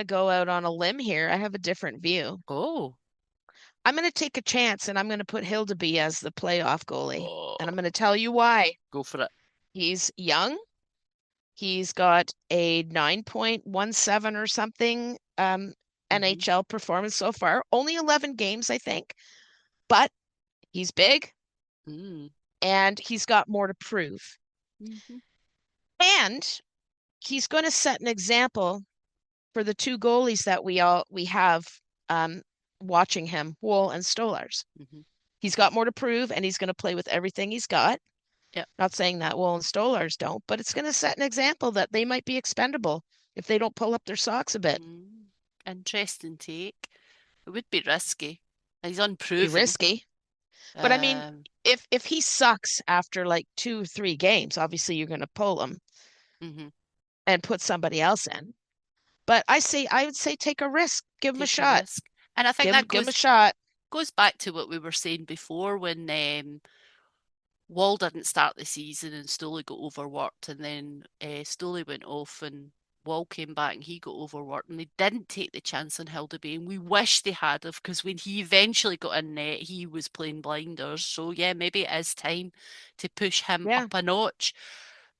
Speaker 2: go out on a limb here. I have a different view.
Speaker 1: Oh.
Speaker 2: I'm gonna take a chance and I'm gonna put Hildeby as the playoff goalie. And I'm
Speaker 1: Oh.
Speaker 2: gonna tell you why.
Speaker 1: Go for it.
Speaker 2: He's young. He's got a 9.17 or something
Speaker 1: Hmm.
Speaker 2: NHL performance so far. Only 11 games, I think, but he's big
Speaker 1: Mm.
Speaker 2: and he's got more to prove.
Speaker 1: Hmm.
Speaker 2: And he's going to set an example for the two goalies that we have um, watching him, Wool and Stolars.
Speaker 1: Hmm.
Speaker 2: He's got more to prove, and he's going to play with everything he's got.
Speaker 1: Yep.
Speaker 2: Not saying that Wool and Stolars don't, but it's going to set an example that they might be expendable if they don't pull up their socks a bit.
Speaker 1: Mm. Interesting take. It would be risky. He's
Speaker 2: Be
Speaker 1: unproven.
Speaker 2: risky, but I mean,
Speaker 1: Um,
Speaker 2: if he sucks after like 2 or 3 games, obviously you're going to pull him
Speaker 1: mhm.
Speaker 2: and put somebody else in. But I would say take a risk, give him a
Speaker 1: Take a
Speaker 2: shot,
Speaker 1: risk. And I think
Speaker 2: give him
Speaker 1: that
Speaker 2: give him a
Speaker 1: goes
Speaker 2: shot.
Speaker 1: goes back to what we were saying before when Wall didn't start the season and Stoley got overworked, and then Stoley went off and Wall came back and he got overworked, and they didn't take the chance on Hildeby, and we wish they had have because when he eventually got in net, he was playing blinders. So yeah, maybe it is time to push him
Speaker 2: Yeah.
Speaker 1: up a notch.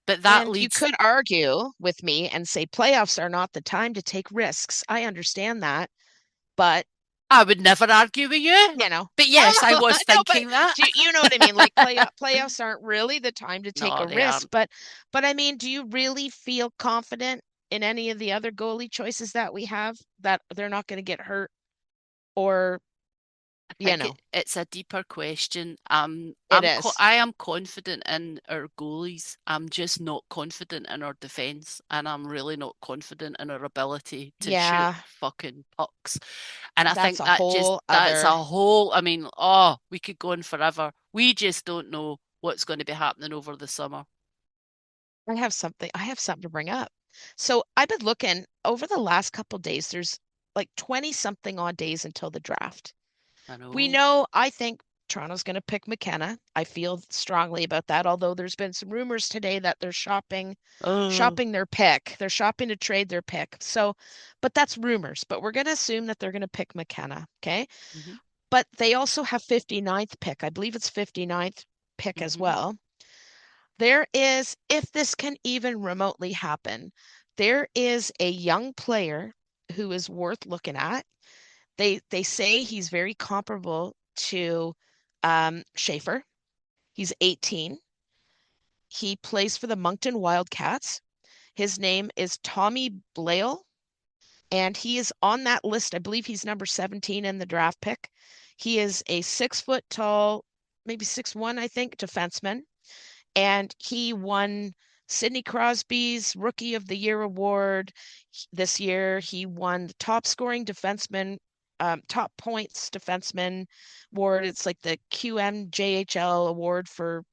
Speaker 1: But that
Speaker 2: And you
Speaker 1: leads.
Speaker 2: could argue with me and say playoffs are not the time to take risks. I understand that, but
Speaker 1: I would never argue with you.
Speaker 2: you know,
Speaker 1: But yes, I was
Speaker 2: no, but
Speaker 1: thinking that.
Speaker 2: you know what I mean? Like playoffs aren't really the time to take
Speaker 1: No,
Speaker 2: a
Speaker 1: they
Speaker 2: risk,
Speaker 1: aren't.
Speaker 2: but I mean, do you really feel confident in any of the other goalie choices that we have that they're not going to get hurt or,
Speaker 1: I
Speaker 2: you
Speaker 1: think
Speaker 2: know,
Speaker 1: it's a deeper question.
Speaker 2: it is.
Speaker 1: I am confident in our goalies. I'm just not confident in our defense, and I'm really not confident in our ability to shoot
Speaker 2: Yeah,
Speaker 1: fucking pucks. And I
Speaker 2: that's
Speaker 1: think
Speaker 2: a
Speaker 1: that just
Speaker 2: whole
Speaker 1: that's
Speaker 2: other.
Speaker 1: a whole. I mean, oh, we could go on forever. We just don't know what's going to be happening over the summer.
Speaker 2: I have something to bring up. So I've been looking over the last couple days, there's like 20 something odd days until the draft.
Speaker 1: I
Speaker 2: We
Speaker 1: know.
Speaker 2: know, I think Toronto's going to pick McKenna. I feel strongly about that, although there's been some rumors today that they're
Speaker 1: Oh.
Speaker 2: shopping their pick. They're shopping to trade their pick. So, but that's rumors, but we're going to assume that they're going to pick McKenna, okay?
Speaker 1: Hmm.
Speaker 2: But they also have 59th pick. I believe it's 59th pick as
Speaker 1: Hmm.
Speaker 2: well. There is, if this can even remotely happen, there is a young player who is worth looking at. They say he's very comparable to Schaefer. He's 18. He plays for the Moncton Wildcats. His name is Tommy Blale, and he is on that list. I believe he's number 17 in the draft pick. He is a 6 foot tall, maybe 6'1", I think, defenseman. And he won Sidney Crosby's Rookie of the Year award this year. He won the top scoring defenseman, top points defenseman award. It's like the QMJHL award for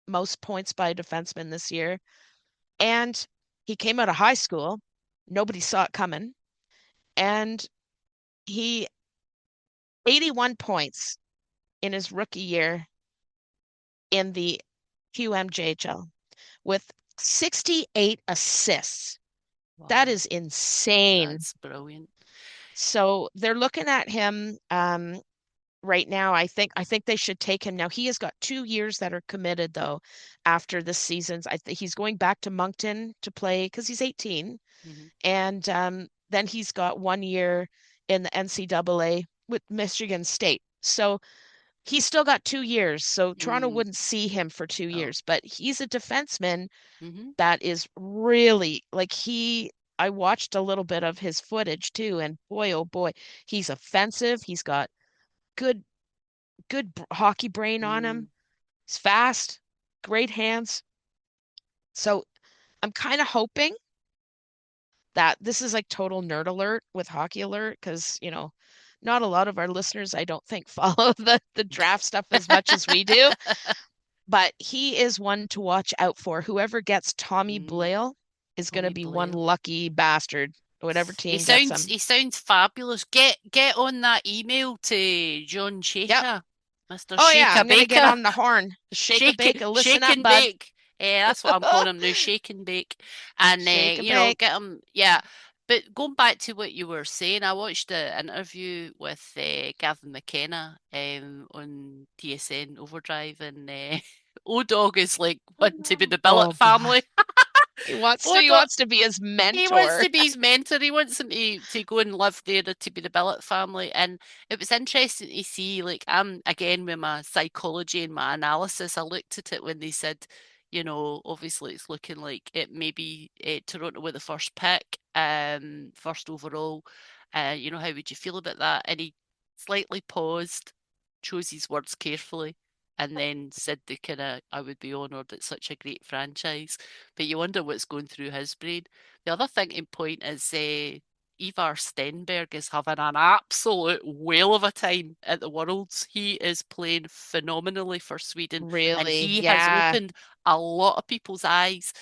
Speaker 2: most points by a defenseman this year. And he came out of high school. Nobody saw it coming. And he 81 points in his rookie year in the QMJHL with 68 assists. That
Speaker 1: Wow,
Speaker 2: is insane.
Speaker 1: that's brilliant.
Speaker 2: So they're looking at him right now. I think they should take him now. He has got 2 years that are committed though after this season's. I think he's going back to Moncton to play because he's 18,
Speaker 1: Hmm.
Speaker 2: and then he's got 1 year in the NCAA with Michigan State. So he's still got 2 years. So Toronto
Speaker 1: Mm.
Speaker 2: wouldn't see him for two
Speaker 1: Oh.
Speaker 2: years, but he's a defenseman
Speaker 1: Hmm.
Speaker 2: that is really like I watched a little bit of his footage too, and boy, oh boy, he's offensive. He's got good, good hockey brain on
Speaker 1: Mm.
Speaker 2: him. He's fast, great hands. So I'm kind of hoping that this is like total nerd alert with hockey alert because, not a lot of our listeners, I don't think, follow the draft stuff as much as we do. But he is one to watch out for. Whoever gets Tommy
Speaker 1: Mm.
Speaker 2: Blale is going to
Speaker 1: Tommy
Speaker 2: be one
Speaker 1: Blair.
Speaker 2: lucky bastard, whatever
Speaker 1: He
Speaker 2: team gets
Speaker 1: sounds
Speaker 2: him.
Speaker 1: he sounds fabulous. Get on that email to John
Speaker 2: Yep.
Speaker 1: Shaker, Mr.
Speaker 2: Oh yeah,
Speaker 1: Shaker
Speaker 2: I'm gonna get
Speaker 1: Baker.
Speaker 2: on the horn. Shake a bake, listen
Speaker 1: Shake
Speaker 2: up,
Speaker 1: and
Speaker 2: bud.
Speaker 1: bake. That's what I'm calling him now, shake and bake. And
Speaker 2: Shake a bake.
Speaker 1: get him. Yeah. But going back to what you were saying, I watched an interview with Gavin McKenna on TSN Overdrive, and O-Dog is like wanting to be the
Speaker 2: Oh
Speaker 1: Billet
Speaker 2: God.
Speaker 1: family.
Speaker 2: He wants to
Speaker 1: O
Speaker 2: he wants to be his
Speaker 1: he wants
Speaker 2: mentor.
Speaker 1: to be his mentor. He wants him to go and live there to be the Billet family. And it was interesting to see, like, I'm again with my psychology and my analysis, I looked at it when they said, obviously it's looking like it may be Toronto with the first pick, first overall. How would you feel about that? And he slightly paused, chose his words carefully, and then said the kind of, I would be honoured it's such a great franchise. But you wonder what's going through his brain. The other thinking point is Ivar Stenberg is having an absolute whale of a time at the Worlds. He is playing phenomenally for Sweden, and
Speaker 2: Really?
Speaker 1: he has
Speaker 2: Yeah.
Speaker 1: opened a lot of people's eyes.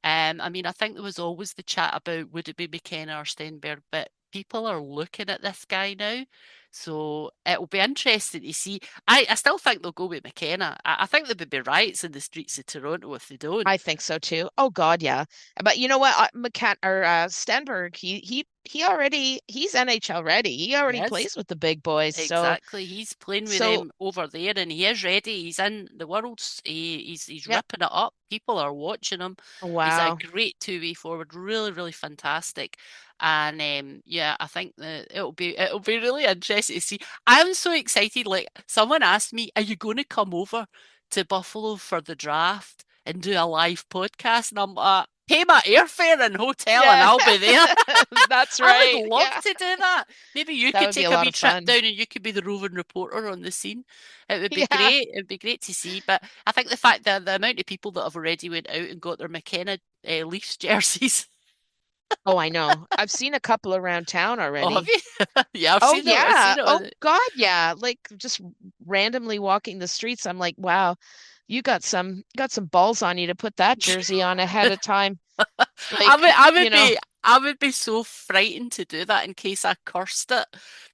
Speaker 1: I mean, I think there was always the chat about would it be McKenna or Stenberg, but people are looking at this guy now. So it'll be interesting to see. I still think they'll go with McKenna. I think there would be riots in the streets of Toronto if they don't.
Speaker 2: I think so too. Oh God, yeah. But you know what? McCann or Stenberg, he's NHL ready. He already
Speaker 1: Yes.
Speaker 2: plays with the big boys. So
Speaker 1: Exactly. He's playing with
Speaker 2: so
Speaker 1: them over there and he is ready. He's in the world's he's
Speaker 2: yep.
Speaker 1: ripping it up. People are watching him. He's a
Speaker 2: Wow.
Speaker 1: great two-way forward, really, really fantastic. And yeah, I think that it'll be really interesting to see. I'm so excited. Like someone asked me, are you going to come over to Buffalo for the draft and do a live podcast? And I'm like, pay my airfare and hotel and
Speaker 2: Yeah.
Speaker 1: I'll be there.
Speaker 2: That's
Speaker 1: I would
Speaker 2: right.
Speaker 1: love
Speaker 2: Yeah.
Speaker 1: to do that. Maybe you
Speaker 2: That
Speaker 1: could
Speaker 2: would be a
Speaker 1: take a
Speaker 2: lot
Speaker 1: wee
Speaker 2: of
Speaker 1: trip
Speaker 2: fun.
Speaker 1: down and you could be the roving reporter on the scene. It would be
Speaker 2: Yeah.
Speaker 1: great. It would be great to see. But I think the fact that the amount of people that have already went out and got their McKenna Leafs jerseys.
Speaker 2: Oh, I know. I've seen a couple around town
Speaker 1: Oh, have
Speaker 2: already.
Speaker 1: you? Yeah, I've
Speaker 2: Oh
Speaker 1: seen them. I've
Speaker 2: yeah.
Speaker 1: seen it
Speaker 2: Oh
Speaker 1: on.
Speaker 2: God, yeah. Like just randomly walking the streets, I'm like, wow, you got some balls on you to put that jersey on ahead of time.
Speaker 1: I would,
Speaker 2: Like,
Speaker 1: I would be, I would be so frightened to do that in case I cursed it,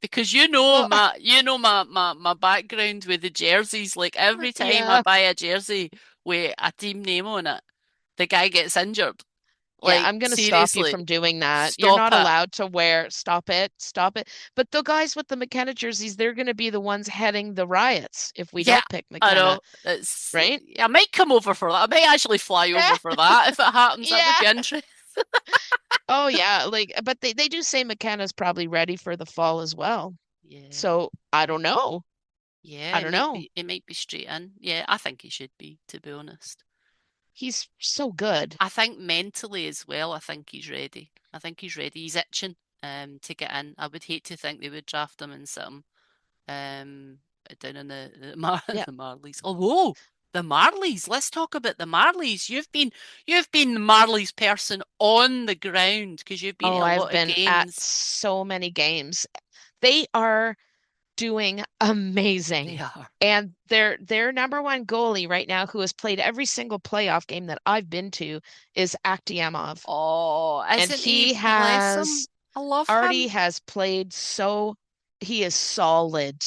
Speaker 1: because
Speaker 2: well,
Speaker 1: my background with the jerseys. Like every time I
Speaker 2: yeah.
Speaker 1: buy a jersey with a team name on it, the guy gets injured.
Speaker 2: Yeah,
Speaker 1: Like
Speaker 2: I'm gonna stop you
Speaker 1: seriously,
Speaker 2: from doing that. You're
Speaker 1: stop
Speaker 2: not
Speaker 1: it.
Speaker 2: allowed to wear, stop it, stop it. But the guys with the McKenna jerseys, they're gonna be the ones heading the riots if we
Speaker 1: Yeah,
Speaker 2: don't pick
Speaker 1: I
Speaker 2: McKenna,
Speaker 1: know. It's
Speaker 2: right?
Speaker 1: I might come over for that. I might actually fly
Speaker 2: Yeah.
Speaker 1: over for that if it happens. That would
Speaker 2: Yeah.
Speaker 1: be interesting.
Speaker 2: Oh yeah, like but they do say McKenna's probably ready for the fall as well.
Speaker 1: Yeah.
Speaker 2: So I don't know.
Speaker 1: Yeah,
Speaker 2: I don't know.
Speaker 1: it might be straight in. Yeah, I think he should be, to be honest.
Speaker 2: He's so good.
Speaker 1: I think mentally as well, I think he's ready. I think he's ready. He's itching to get in. I would hate to think they would draft him in some um down in
Speaker 2: Yeah.
Speaker 1: the Marlies. Oh, whoa, the Marlies. Let's talk about the Marlies. You've been the Marlies person on the ground because you've been
Speaker 2: Oh,
Speaker 1: to a
Speaker 2: I've
Speaker 1: lot of
Speaker 2: been at
Speaker 1: games.
Speaker 2: so many games. They are doing amazing.
Speaker 1: They are.
Speaker 2: And their number one goalie right now, who has played every single playoff game that I've been to, is Akhtiamov.
Speaker 1: Oh,
Speaker 2: And
Speaker 1: isn't he? Bless him. I love him.
Speaker 2: Artie has played so he is solid.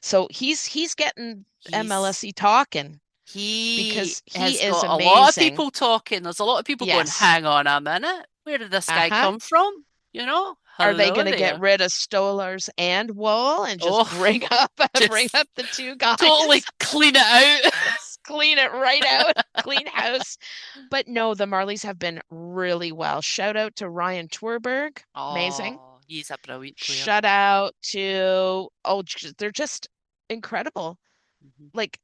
Speaker 2: So he's getting
Speaker 1: He's
Speaker 2: MLSE talking
Speaker 1: He
Speaker 2: because he
Speaker 1: has
Speaker 2: is
Speaker 1: got a lot of
Speaker 2: amazing.
Speaker 1: people talking. There's a lot of people going,
Speaker 2: Yes.
Speaker 1: hang on a minute. Where did this guy
Speaker 2: Uh-huh.
Speaker 1: come from? You know?
Speaker 2: Are they
Speaker 1: Hello
Speaker 2: going to get
Speaker 1: there.
Speaker 2: rid of Stolars and Wall and just
Speaker 1: Oh,
Speaker 2: bring up bring
Speaker 1: just
Speaker 2: up the two guys?
Speaker 1: totally clean it out.
Speaker 2: Just clean it right out, clean house. But no, the Marlies have been really well. Shout out to Ryan Twerberg, amazing.
Speaker 1: Oh, he's a brilliant player.
Speaker 2: Shout out to they're just incredible.
Speaker 1: Mhm.
Speaker 2: Like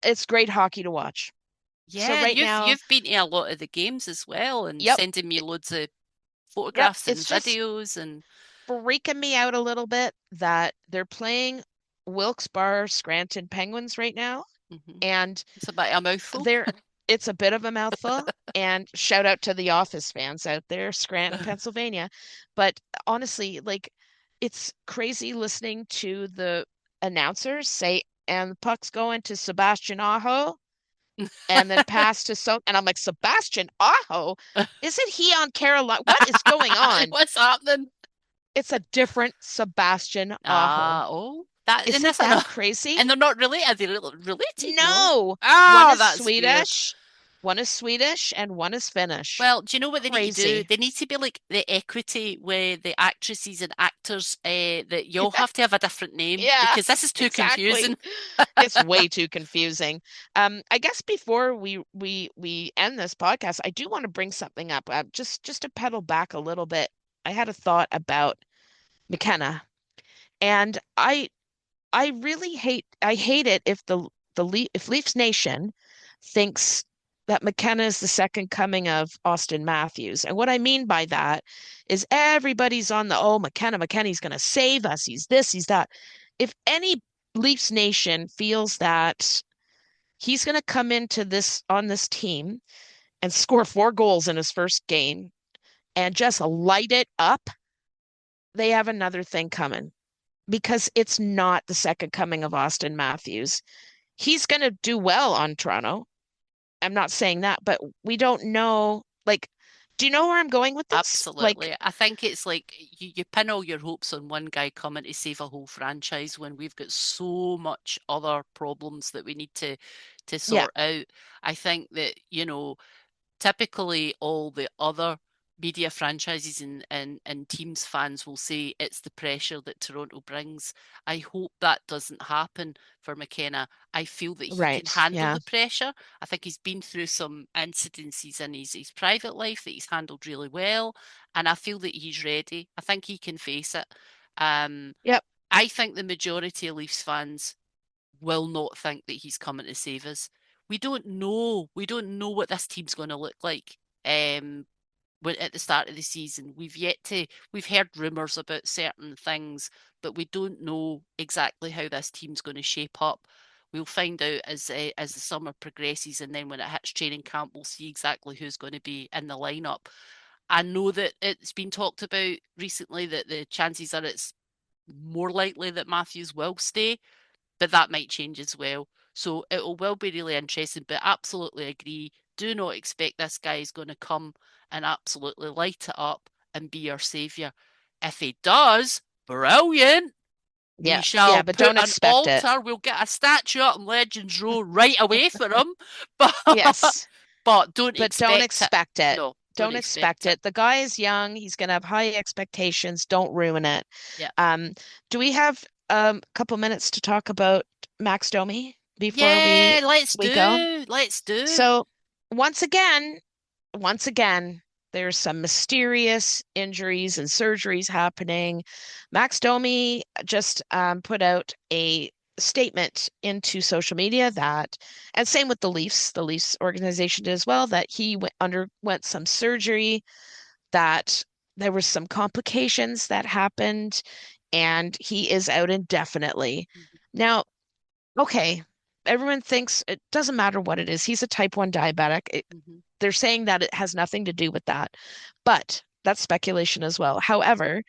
Speaker 2: it's great hockey to watch. So
Speaker 1: Yeah, and
Speaker 2: right now,
Speaker 1: you've been to a lot of the games as well and
Speaker 2: yep,
Speaker 1: sending me loads of
Speaker 2: yep,
Speaker 1: photographs
Speaker 2: it's
Speaker 1: and
Speaker 2: just
Speaker 1: videos and
Speaker 2: freaking me out a little bit that they're playing Wilkes-Barre Scranton Penguins right now,
Speaker 1: mhm.
Speaker 2: and
Speaker 1: It's a bit of a mouthful.
Speaker 2: they're it's a bit of a mouthful. And shout out to the Office fans out there, Scranton, Pennsylvania. But honestly, like it's crazy listening to the announcers say, and the puck's going to Sebastian Aho, and then pass to so, and I'm like, Sebastian Aho, isn't he on Carolina? What is going on?
Speaker 1: What's happening?
Speaker 2: It's a different Sebastian Aho.
Speaker 1: Ah, oh, that and
Speaker 2: Isn't
Speaker 1: that's
Speaker 2: that
Speaker 1: another, and
Speaker 2: crazy?
Speaker 1: they're not related. Are they related? No.
Speaker 2: No. One
Speaker 1: Ah,
Speaker 2: is
Speaker 1: that's weird.
Speaker 2: Swedish, one is Swedish, and one is Finnish.
Speaker 1: Well, do you know what they need to do?
Speaker 2: Crazy.
Speaker 1: They need to be like the equity where the actresses and actors that you all have to have a different name
Speaker 2: Yeah,
Speaker 1: because this is too
Speaker 2: exactly.
Speaker 1: confusing.
Speaker 2: It's way too confusing. I guess before we end this podcast, I do want to bring something up. Just to pedal back a little bit. I had a thought about McKenna, and I really hate it if if Leafs Nation thinks that McKenna is the second coming of Austin Matthews. And what I mean by that is everybody's on the McKenna's going to save us. He's this, he's that. If any Leafs Nation feels that he's going to come into this on this team and score 4 goals in his first game and just light it up, they have another thing coming because it's not the second coming of Austin Matthews. He's going to do well on Toronto. I'm not saying that, but we don't know. Like, do you know where I'm going with this? Like,
Speaker 1: Absolutely. I think it's like you pin all your hopes on one guy coming to save a whole franchise when we've got so much other problems that we need to
Speaker 2: yeah,
Speaker 1: sort out. I think that, typically all the other media franchises and teams fans will say it's the pressure that Toronto brings. I hope that doesn't happen for McKenna. I feel that he can
Speaker 2: right.
Speaker 1: handle
Speaker 2: Yeah.
Speaker 1: the pressure. I think he's been through some incidences in his private life that he's handled really well, and I feel that he's ready. I think he can face it. Um,
Speaker 2: Yep.
Speaker 1: I think the majority of Leafs fans will not think that he's coming to save us. We don't know. We don't know what this team's going to look like. At the start of the season, we've heard rumors about certain things, but we don't know exactly how this team's going to shape up. We'll find out as the summer progresses, and then when it hits training camp, we'll see exactly who's going to be in the lineup. I know that it's been talked about recently that the chances are it's more likely that Matthews will stay, but that might change as well. So it will be really interesting, but absolutely agree. Do not expect this guy is going to come and absolutely light it up and be our saviour. If he does, brilliant. We
Speaker 2: Yeah. Yeah,
Speaker 1: shall
Speaker 2: but
Speaker 1: put
Speaker 2: don't
Speaker 1: an
Speaker 2: expect it.
Speaker 1: altar. We'll get a statue up in Legends Row right away for him. But
Speaker 2: Yes.
Speaker 1: but don't
Speaker 2: But don't
Speaker 1: expect it.
Speaker 2: expect it.
Speaker 1: No, don't
Speaker 2: Don't
Speaker 1: expect
Speaker 2: expect
Speaker 1: it.
Speaker 2: it. The guy is young. He's going to have high expectations. Don't ruin it.
Speaker 1: Yeah.
Speaker 2: Um, do we have a couple minutes to talk about Max Domi before
Speaker 1: Yeah,
Speaker 2: we go?
Speaker 1: let's do.
Speaker 2: So once again, once again, there's some mysterious injuries and surgeries happening. Max Domi just put out a statement into social media that, and same with the Leafs organization did as well, that he underwent some surgery, that there was some complications that happened, and he is out indefinitely.
Speaker 1: Mhm,
Speaker 2: Now, okay, everyone thinks it doesn't matter what it is. He's a type 1 diabetic.
Speaker 1: mhm,
Speaker 2: They're saying that it has nothing to do with that, but that's speculation as well. However,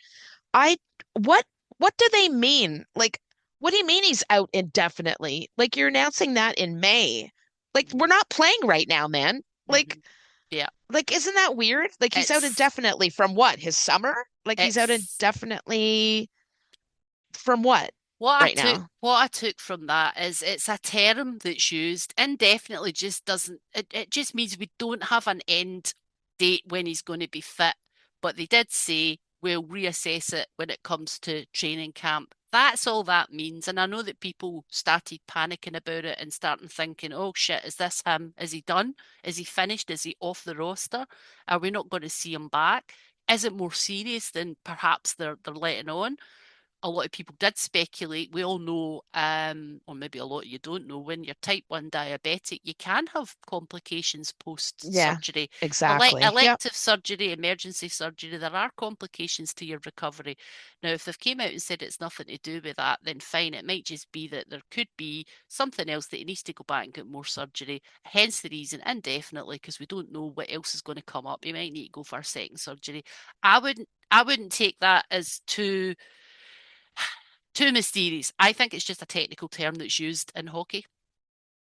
Speaker 2: I what what do they mean? Like, what do you mean he's out indefinitely? Like you're announcing that in May. Like we're
Speaker 1: mhm,
Speaker 2: not playing right now, man. Like
Speaker 1: mhm. Yeah,
Speaker 2: like isn't that weird? Like he's out
Speaker 1: it's
Speaker 2: indefinitely from what? His summer? Like he's out
Speaker 1: it's
Speaker 2: indefinitely from what
Speaker 1: what I
Speaker 2: right
Speaker 1: took
Speaker 2: now?
Speaker 1: what I took from that is it's a term that's used indefinitely just doesn't it just means we don't have an end date when he's going to be fit. But they did say we'll reassess it when it comes to training camp. That's all that means. And I know that people started panicking about it and starting thinking, oh shit, is this him? Is he done? Is he finished? Is he off the roster? Are we not going to see him back? Is it more serious than perhaps they're letting on? A lot of people did speculate. We all know, or maybe a lot of you don't know, when you're type 1 diabetic, you can have complications post
Speaker 2: Yeah,
Speaker 1: surgery.
Speaker 2: exactly. Yep.
Speaker 1: Elective surgery, emergency surgery, there are complications to your recovery. Now, if they've came out and said it's nothing to do with that, then fine. It might just be that there could be something else that he needs to go back and get more surgery. Hence the reason, indefinitely, because we don't know what else is going to come up. He might need to go for a second surgery. I wouldn't take that as too mysterious. I think it's just a technical term that's used in hockey.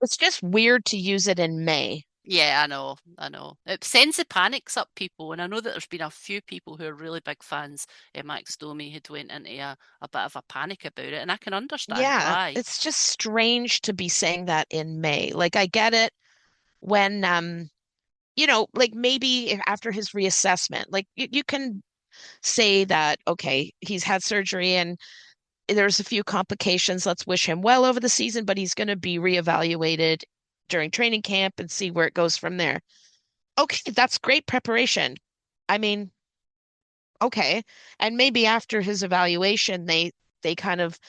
Speaker 2: It's just weird to use it in May.
Speaker 1: Yeah, I know, I know. It sends the panics up people, and I know that there's been a few people who are really big fans of Max Domi who'd went into a bit of a panic about it, and I can understand
Speaker 2: Yeah,
Speaker 1: why.
Speaker 2: it's just strange to be saying that in May. Like I get it when like maybe after his reassessment, like you can say that, okay, he's had surgery and there's a few complications. Let's wish him well over the season, but he's going to be reevaluated during training camp and see where it goes from there. Okay, that's great preparation. I mean, okay. And maybe after his evaluation, they kind of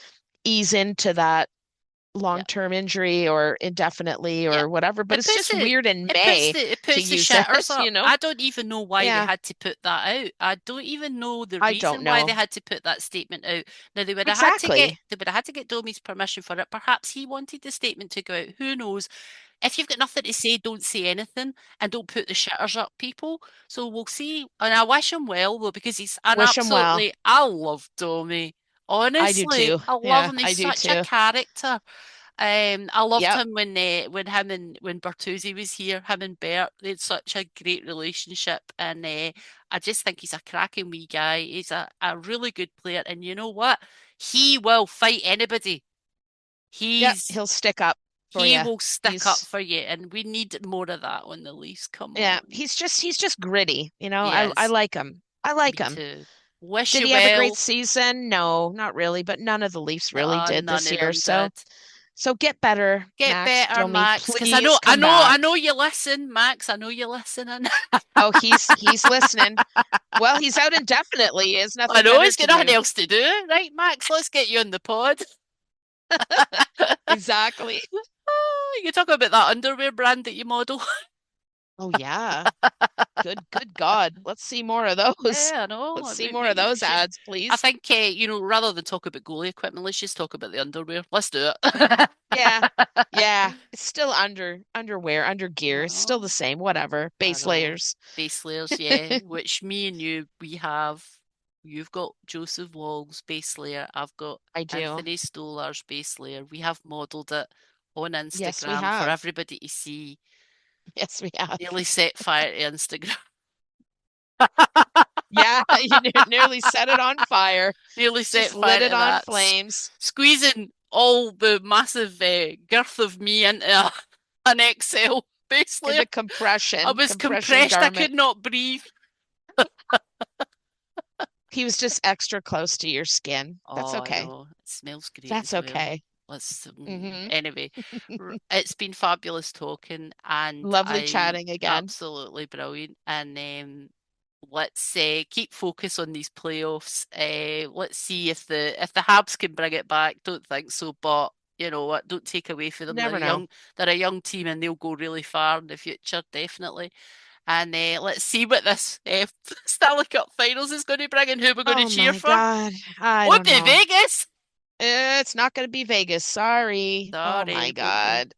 Speaker 2: ease into that
Speaker 1: Yeah,
Speaker 2: long-term injury or indefinitely
Speaker 1: yeah.
Speaker 2: or whatever, but
Speaker 1: It
Speaker 2: it's
Speaker 1: puts
Speaker 2: just
Speaker 1: the
Speaker 2: weird in
Speaker 1: it puts
Speaker 2: May
Speaker 1: the it
Speaker 2: to
Speaker 1: puts the
Speaker 2: use
Speaker 1: shitters
Speaker 2: it,
Speaker 1: up.
Speaker 2: you know?
Speaker 1: I don't even know why they
Speaker 2: Yeah,
Speaker 1: had to put that out. I don't even know the
Speaker 2: I don't
Speaker 1: reason why they
Speaker 2: know.
Speaker 1: had to put that statement out. Now
Speaker 2: Exactly.
Speaker 1: they would have had to get Domi's permission for it. Perhaps he wanted the statement to go out. Who knows? If you've got nothing to say, don't say anything and don't put the shitters up, people. So we'll see. And I wish him well though, because he's an
Speaker 2: Wish him well.
Speaker 1: absolutely I love Domi.
Speaker 2: I do
Speaker 1: Honestly,
Speaker 2: too.
Speaker 1: I love
Speaker 2: Yeah,
Speaker 1: him. He's
Speaker 2: I do
Speaker 1: such a
Speaker 2: too.
Speaker 1: character. I loved
Speaker 2: Yep.
Speaker 1: him when him and when Bertuzzi was here. Him and Bert, they had such a great relationship, and I just think he's a cracking wee guy. He's a really good player, and you know what? He will fight anybody.
Speaker 2: Yep,
Speaker 1: He's
Speaker 2: he'll stick up for
Speaker 1: he
Speaker 2: you.
Speaker 1: will stick up
Speaker 2: He's
Speaker 1: for you, and we need more of that on the Leafs. Come
Speaker 2: yeah,
Speaker 1: on,
Speaker 2: he's just gritty, you know. I
Speaker 1: yes,
Speaker 2: like him. I like
Speaker 1: me
Speaker 2: him.
Speaker 1: too. Wish
Speaker 2: Did
Speaker 1: you
Speaker 2: he have a great
Speaker 1: well.
Speaker 2: season? No, not really, but none of the Leafs really did
Speaker 1: None
Speaker 2: this
Speaker 1: of
Speaker 2: year.
Speaker 1: them did.
Speaker 2: So get better,
Speaker 1: Get
Speaker 2: Max
Speaker 1: better,
Speaker 2: Domi.
Speaker 1: Max, because
Speaker 2: Please come
Speaker 1: I
Speaker 2: back.
Speaker 1: know you listen, Max. I know you're listening.
Speaker 2: Oh, he's listening. Well, he's out indefinitely. He has
Speaker 1: I
Speaker 2: nothing
Speaker 1: know
Speaker 2: better
Speaker 1: he's
Speaker 2: to
Speaker 1: got nothing
Speaker 2: do.
Speaker 1: else to do. Right, Max, let's get you on the pod.
Speaker 2: Exactly.
Speaker 1: You talk about that underwear brand that you model.
Speaker 2: Oh yeah. Good God. Let's see more of those.
Speaker 1: Yeah, I know.
Speaker 2: Let's see more of
Speaker 1: We
Speaker 2: those
Speaker 1: should.
Speaker 2: ads,
Speaker 1: I
Speaker 2: please.
Speaker 1: think, rather than talk about goalie equipment, let's just talk about the underwear. Let's do it.
Speaker 2: Yeah. Yeah. It's still underwear, under gear.
Speaker 1: I
Speaker 2: It's still
Speaker 1: know.
Speaker 2: the same, whatever.
Speaker 1: I
Speaker 2: Base
Speaker 1: know.
Speaker 2: layers.
Speaker 1: Base layers, yeah. Which me and you, we have. You've got Joseph Wall's base layer. I've got
Speaker 2: I do.
Speaker 1: Anthony Stollar's base layer. We have modelled it on
Speaker 2: Yes, we
Speaker 1: Instagram for
Speaker 2: have.
Speaker 1: everybody to see.
Speaker 2: Yes, we have.
Speaker 1: Nearly set fire to Instagram.
Speaker 2: Yeah, you nearly set it on fire.
Speaker 1: Nearly set
Speaker 2: Just lit
Speaker 1: fire
Speaker 2: it
Speaker 1: to
Speaker 2: on
Speaker 1: that.
Speaker 2: flames
Speaker 1: Squeezing all the massive girth of me into an XL base
Speaker 2: in
Speaker 1: layer.
Speaker 2: the
Speaker 1: I
Speaker 2: compression,
Speaker 1: was
Speaker 2: compression
Speaker 1: compressed. I
Speaker 2: garment.
Speaker 1: could not breathe.
Speaker 2: He was just extra close to your skin. That's
Speaker 1: Oh, I
Speaker 2: okay.
Speaker 1: know. It smells great
Speaker 2: That's
Speaker 1: as well.
Speaker 2: okay. Hmm.
Speaker 1: Anyway, it's been fabulous talking, and
Speaker 2: Lovely
Speaker 1: I
Speaker 2: chatting again.
Speaker 1: absolutely brilliant. And let's keep focus on these playoffs. Let's see if the Habs can bring it back. Don't think so, but you know what, don't take away from them.
Speaker 2: Never know.
Speaker 1: They're a young team and they'll go really far in the future, definitely. And let's see what this Stanley Cup Finals is going to bring and who we're going to
Speaker 2: Oh
Speaker 1: cheer
Speaker 2: my
Speaker 1: for.
Speaker 2: God. I
Speaker 1: Won't
Speaker 2: don't
Speaker 1: be
Speaker 2: know.
Speaker 1: Vegas.
Speaker 2: It's not going to be Vegas. Sorry. Oh my
Speaker 1: Sorry, won't be.
Speaker 2: God.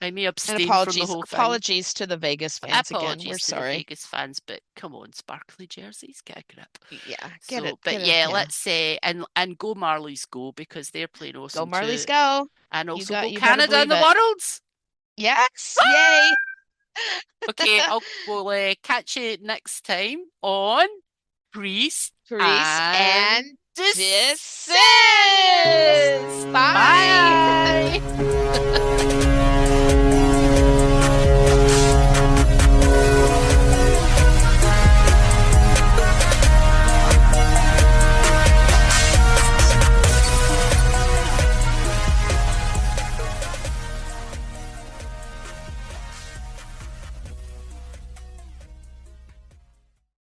Speaker 1: I may
Speaker 2: And
Speaker 1: abstain from the
Speaker 2: apologies.
Speaker 1: whole thing.
Speaker 2: Apologies to the Vegas fans again. We're
Speaker 1: Apologies to the
Speaker 2: sorry.
Speaker 1: Vegas fans, but come on, sparkly jerseys, get a grip.
Speaker 2: Yeah, get it,
Speaker 1: So, but
Speaker 2: get it.
Speaker 1: yeah,
Speaker 2: Yeah.
Speaker 1: let's say and go Marlies go because they're playing
Speaker 2: Go
Speaker 1: awesome
Speaker 2: Marlies,
Speaker 1: too,
Speaker 2: go.
Speaker 1: and also go
Speaker 2: You better
Speaker 1: Canada in
Speaker 2: believe
Speaker 1: the
Speaker 2: it.
Speaker 1: Worlds.
Speaker 2: Yes. Yay.
Speaker 1: Okay, we'll catch you next time on Grease
Speaker 2: Grease
Speaker 1: and
Speaker 2: and
Speaker 1: Desist.
Speaker 2: desist. Bye.
Speaker 1: Bye.